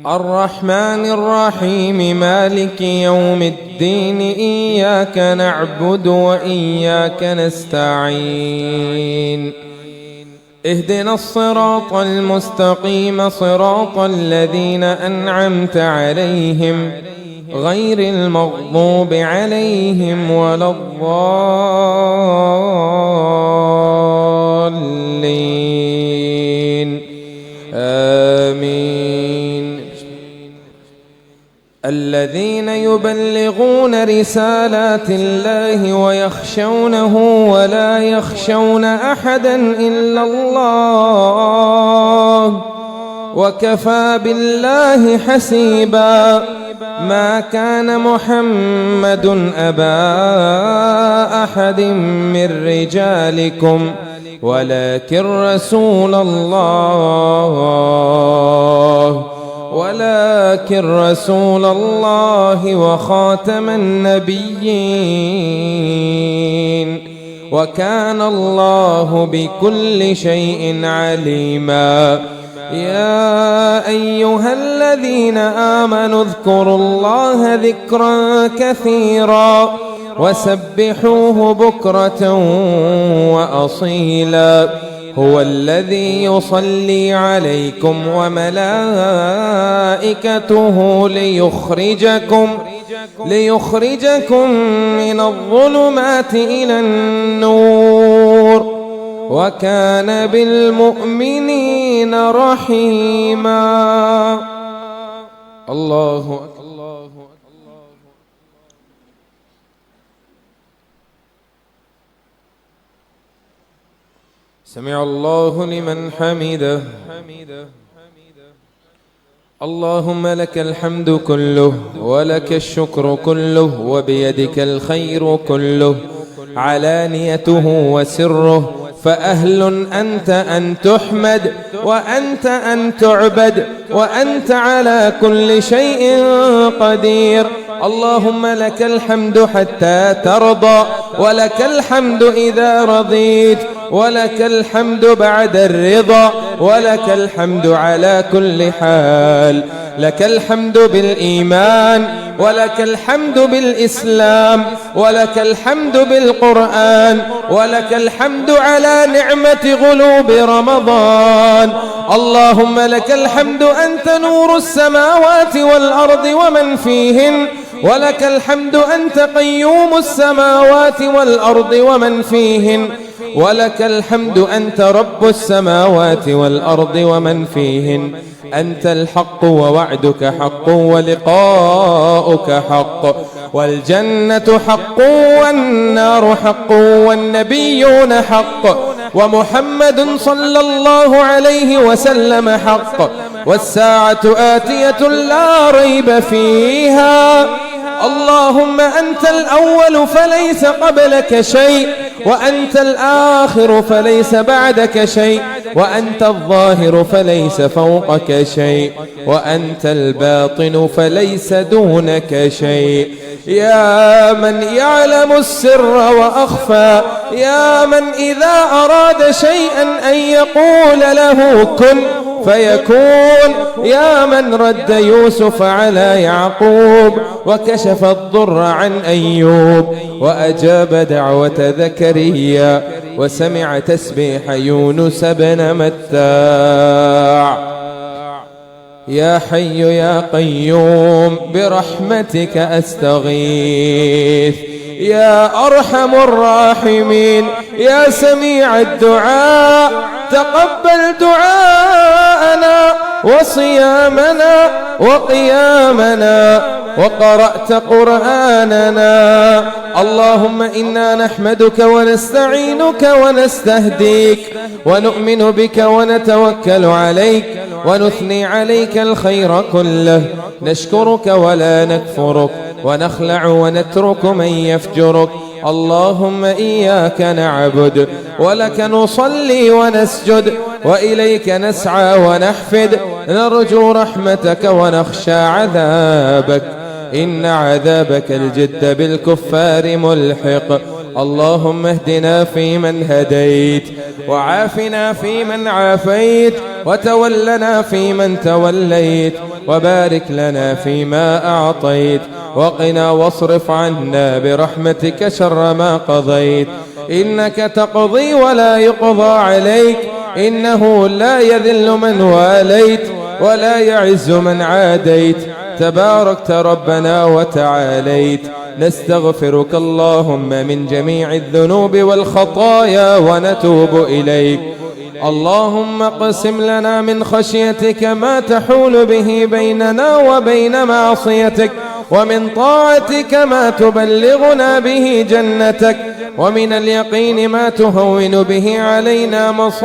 الرحمن الرحيم مالك يوم الدين إياك نعبد وإياك نستعين اهدنا الصراط المستقيم صراط الذين أنعمت عليهم غير المغضوب عليهم ولا الضالين الذين يبلغون رسالات الله ويخشونه ولا يخشون أحدا إلا الله وكفى بالله حسيبا. ما كان محمد أبا أحد من رجالكم ولكن رسول الله وخاتم النبيين وكان الله بكل شيء عليما. يا أيها الذين آمنوا اذكروا الله ذكرا كثيرا وسبحوه بكرة وأصيلا. هو الذي يصلي عليكم وملائكته ليخرجكم من الظلمات إلى النور وكان بالمؤمنين رحيما. الله أكبر. سمع الله لمن حمده. اللهم لك الحمد كله ولك الشكر كله وبيدك الخير كله علانيته وسره، فأهل أنت أن تحمد وأنت أن تعبد وأنت على كل شيء قدير. اللهم لك الحمد حتى ترضى ولك الحمد إذا رضيت ولك الحمد بعد الرضا ولك الحمد على كل حال. لك الحمد بالإيمان ولك الحمد بالإسلام ولك الحمد بالقرآن ولك الحمد على نعمة غلوب رمضان. اللهم لك الحمد أنت نور السماوات والأرض ومن فيهن ولك الحمد أنت قيوم السماوات والأرض ومن فيهن ولك الحمد أنت رب السماوات والأرض ومن فيهن. أنت الحق ووعدك حق ولقاؤك حق والجنة حق والنار حق والنبيون حق ومحمد صلى الله عليه وسلم حق والساعة آتية لا ريب فيها. اللهم أنت الأول فليس قبلك شيء وأنت الآخر فليس بعدك شيء وأنت الظاهر فليس فوقك شيء وأنت الباطن فليس دونك شيء. يا من يعلم السر وأخفى، يا من إذا أراد شيئا أن يقول له كن فيكون، يا من رد يوسف على يعقوب وكشف الضر عن أيوب وأجاب دعوة زكريا وسمع تسبيح يونس بن متاع. يا حي يا قيوم برحمتك أستغيث. يا أرحم الراحمين يا سميع الدعاء تقبل دعاءنا وصيامنا وقيامنا وقرأت قرآننا. اللهم إنا نحمدك ونستعينك ونستهديك ونؤمن بك ونتوكل عليك ونثني عليك الخير كله، نشكرك ولا نكفرك ونخلع ونترك من يفجرك. اللهم إياك نعبد ولك نصلي ونسجد وإليك نسعى ونحفد، نرجو رحمتك ونخشى عذابك، إن عذابك الجد بالكفار ملحق. اللهم اهدنا فيمن هديت وعافنا فيمن عافيت وتولنا فيمن توليت وبارك لنا فيما أعطيت وقنا واصرف عنا برحمتك شر ما قضيت. إنك تقضي ولا يقضى عليك، إنه لا يذل من واليت ولا يعز من عاديت، تباركت ربنا وتعاليت. نستغفرك اللهم من جميع الذنوب والخطايا ونتوب إليك. اللهم اقسم لنا من خشيتك ما تحول به بيننا وبين معصيتك، ومن طاعتك ما تبلغنا به جنتك، ومن اليقين ما تهون به علينا مصائب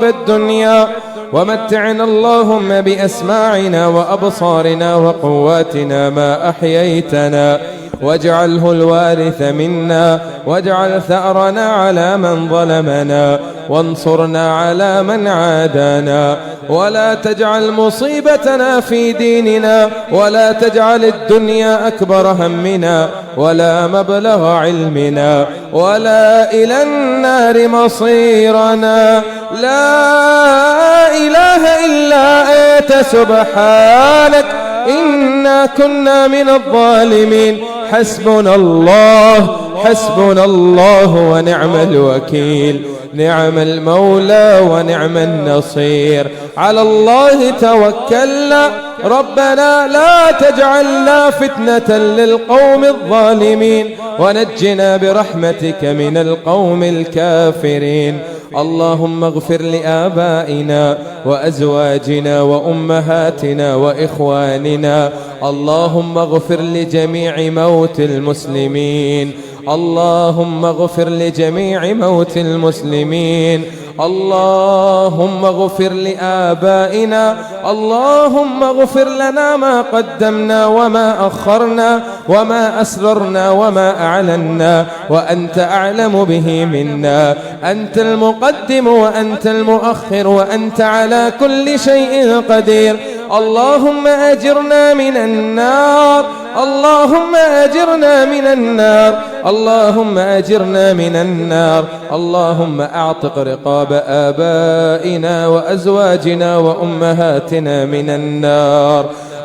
الدنيا، ومتعنا اللهم بأسماعنا وأبصارنا وقواتنا ما أحييتنا، واجعله الوارث منا، واجعل ثأرنا على من ظلمنا، وانصرنا على من عادانا، ولا تجعل مصيبتنا في ديننا، ولا تجعل الدنيا أكبر همنا ولا مبلغ علمنا ولا إلى النار مصيرنا. لا إله إلا أنت سبحانك إنا كنا من الظالمين. حسبنا الله ونعم الوكيل، نعم المولى ونعم النصير. على الله توكلنا، ربنا لا تجعلنا فتنة للقوم الظالمين، ونجنا برحمتك من القوم الكافرين. اللهم اغفر لآبائنا وأزواجنا وأمهاتنا وإخواننا. اللهم اغفر لجميع موت المسلمين. اللهم اغفر لجميع موت المسلمين. اللهم اغفر لآبائنا. اللهم اغفر لنا ما قدمنا وما أخرنا وما أسررنا وما أعلنا، وأنت أعلم به منا. أنت المقدم وأنت المؤخر، وأنت على كل شيء قدير. اللهم أجرنا من النار، اللهم أجرنا من النار، اللهم أجرنا من النار. اللهم أعتق رقاب آبائنا وأزواجنا وأمهاتنا من النار.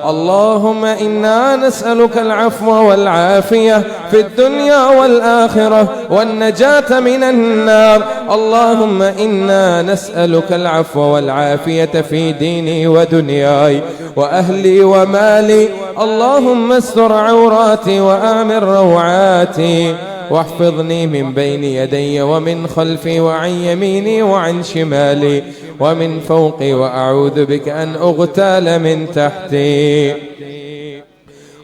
اللهم إنا نسألك العفو والعافية في الدنيا والآخرة والنجاة من النار. اللهم إنا نسألك العفو والعافية في ديني ودنياي وأهلي ومالي. اللهم استر عوراتي وآمن روعاتي، واحفظني من بين يدي ومن خلفي وعن يميني وعن شمالي ومن فوقي، وأعوذ بك أن أغتال من تحتي.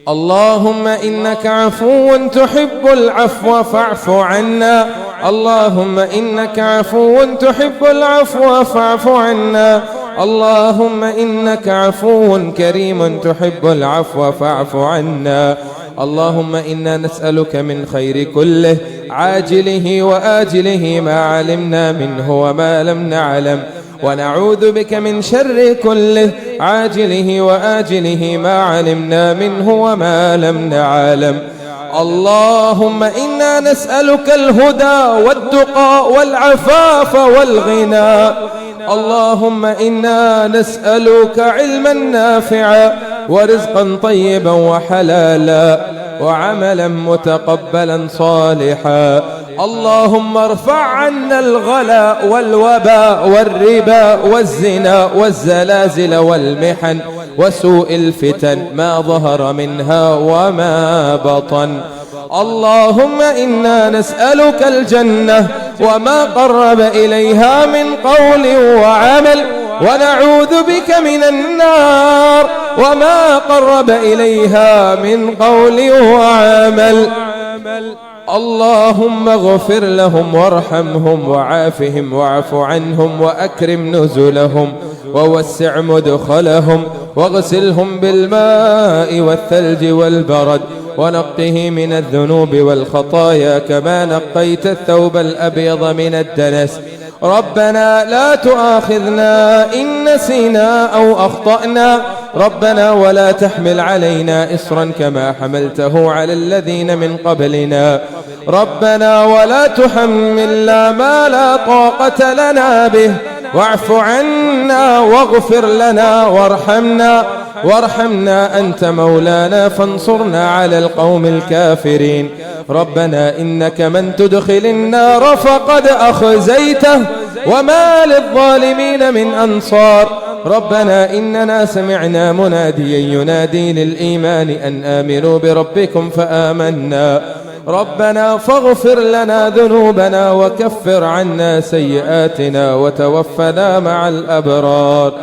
اللهم إنك عفو تحب العفو فاعف عنا. اللهم إنك عفو تحب العفو فاعف عنا. اللهم إنك عفو كريم تحب العفو فاعف عنا. اللهم إنا نسألك من خير كله عاجله وآجله ما علمنا منه وما لم نعلم، ونعوذ بك من شر كله عاجله وآجله ما علمنا منه وما لم نعلم. اللهم إنا نسألك الهدى والتقى والعفاف والغنى. اللهم إنا نسألك علما نافعا ورزقا طيبا وحلالا وعملا متقبلا صالحا. اللهم ارفع عنا الغلاء والوباء والربا والزنا والزلازل والمحن وسوء الفتن ما ظهر منها وما بطن. اللهم إنا نسألك الجنة وما قرب إليها من قول وعمل، ونعوذ بك من النار وما قرب إليها من قول وعمل. اللهم اغفر لهم وارحمهم وعافهم واعف عنهم وأكرم نزلهم ووسع مدخلهم واغسلهم بالماء والثلج والبرد ونقه من الذنوب والخطايا كما نقيت الثوب الأبيض من الدنس. ربنا لا تؤاخذنا إن نسينا أو أخطأنا. ربنا ولا تحمل علينا إصرا كما حملته على الذين من قبلنا. ربنا ولا تحملنا ما لا طاقة لنا به. واعف عنا واغفر لنا وارحمنا أنت مولانا فانصرنا على القوم الكافرين. ربنا إنك من تدخل النار فقد أخزيته وما للظالمين من أنصار. ربنا إننا سمعنا مناديا ينادي للإيمان أن آمنوا بربكم فآمنا. ربنا فاغفر لنا ذنوبنا وكفر عنا سيئاتنا وتوفنا مع الأبرار.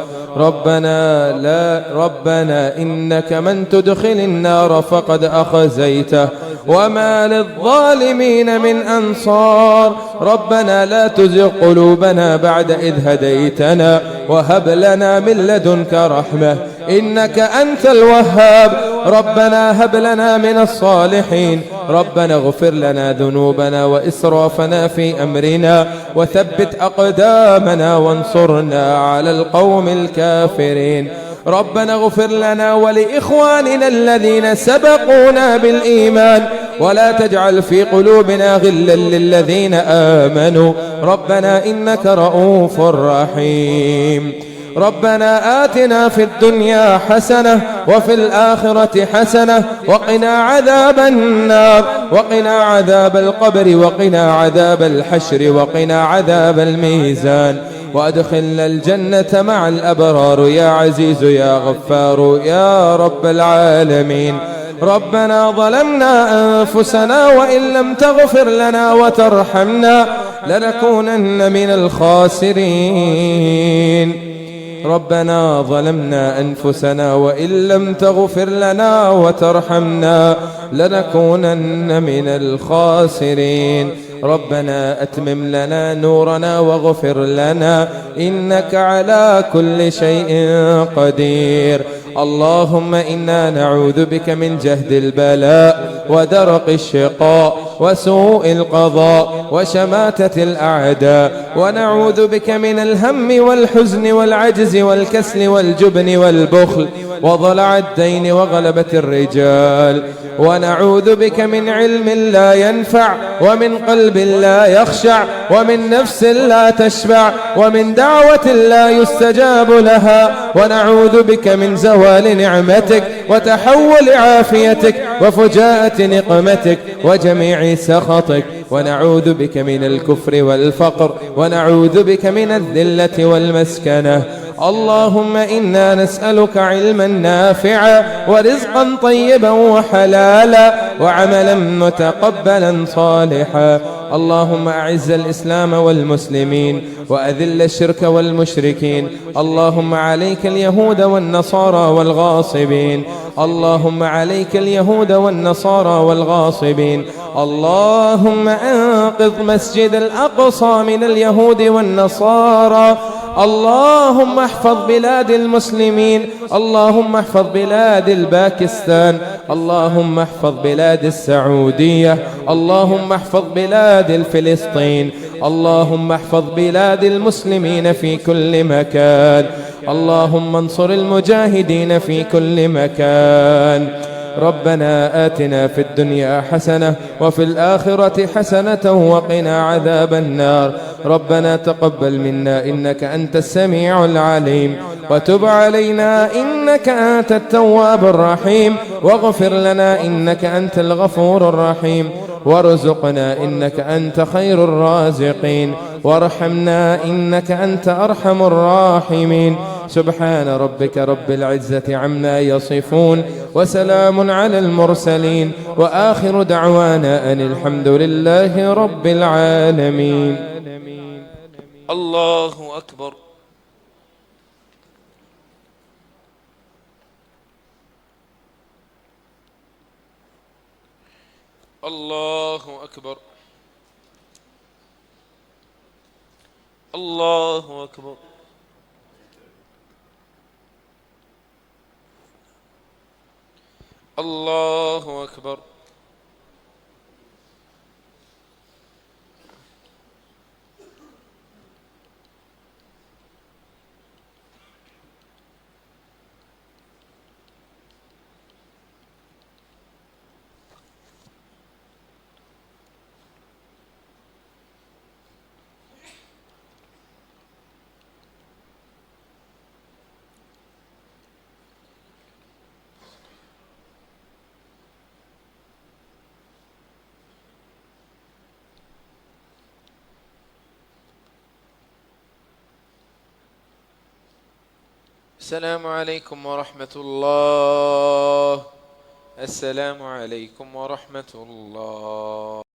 ربنا إنك من تدخل النار فقد أخزيته وما للظالمين من أنصار. ربنا لا تزغ قلوبنا بعد إذ هديتنا وهب لنا من لدنك رحمة إنك أنت الوهاب. ربنا هب لنا من الصالحين. ربنا اغفر لنا ذنوبنا وإسرافنا في أمرنا وثبت أقدامنا وانصرنا على القوم الكافرين. ربنا اغفر لنا ولإخواننا الذين سبقونا بالإيمان ولا تجعل في قلوبنا غلا للذين آمنوا ربنا إنك رؤوف رحيم. ربنا آتنا في الدنيا حسنة وفي الآخرة حسنة وقنا عذاب النار وقنا عذاب القبر وقنا عذاب الحشر وقنا عذاب الميزان وأدخلنا الجنة مع الأبرار يا عزيز يا غفار يا رب العالمين. ربنا ظلمنا أنفسنا وإن لم تغفر لنا وترحمنا لنكونن من الخاسرين. ربنا ظلمنا أنفسنا وإن لم تغفر لنا وترحمنا لنكونن من الخاسرين. ربنا أتمم لنا نورنا واغفر لنا إنك على كل شيء قدير. اللهم إنا نعوذ بك من جهد البلاء ودرق الشقاء وسوء القضاء وشماتة الأعداء ونعوذ بك من الهم والحزن والعجز والكسل والجبن والبخل وضلع الدين وغلبة الرجال ونعوذ بك من علم لا ينفع ومن قلب لا يخشع ومن نفس لا تشبع ومن دعوة لا يستجاب لها ونعوذ بك من زوال نعمتك وتحول عافيتك وفجاءة نقمتك وجميع سخطك ونعوذ بك من الكفر والفقر ونعوذ بك من الذلة والمسكنة. اللهم إنا نسألك علما نافعا ورزقا طيبا وحلالا وعملا متقبلا صالحا. اللهم أعز الإسلام والمسلمين وأذل الشرك والمشركين. اللهم عليك اليهود والنصارى والغاصبين. اللهم عليك اليهود والنصارى والغاصبين. اللهم أنقذ مسجد الأقصى من اليهود والنصارى. اللهم احفظ بلاد المسلمين. اللهم احفظ بلاد الباكستان. اللهم احفظ بلاد السعودية. اللهم احفظ بلاد الفلسطين. اللهم احفظ بلاد المسلمين في كل مكان. اللهم انصر المجاهدين في كل مكان. ربنا آتنا في الدنيا حسنة وفي الآخرة حسنة وقنا عذاب النار. ربنا تقبل منا إنك أنت السميع العليم وتب علينا إنك أنت التواب الرحيم واغفر لنا إنك أنت الغفور الرحيم وارزقنا إنك أنت خير الرازقين وارحمنا إنك أنت أرحم الراحمين. سبحان ربك رب العزة عما يصفون وسلام على المرسلين وآخر دعوانا أن الحمد لله رب العالمين. الله أكبر. الله أكبر. الله أكبر. الله أكبر. السلام عليكم ورحمة الله. السلام عليكم ورحمة الله.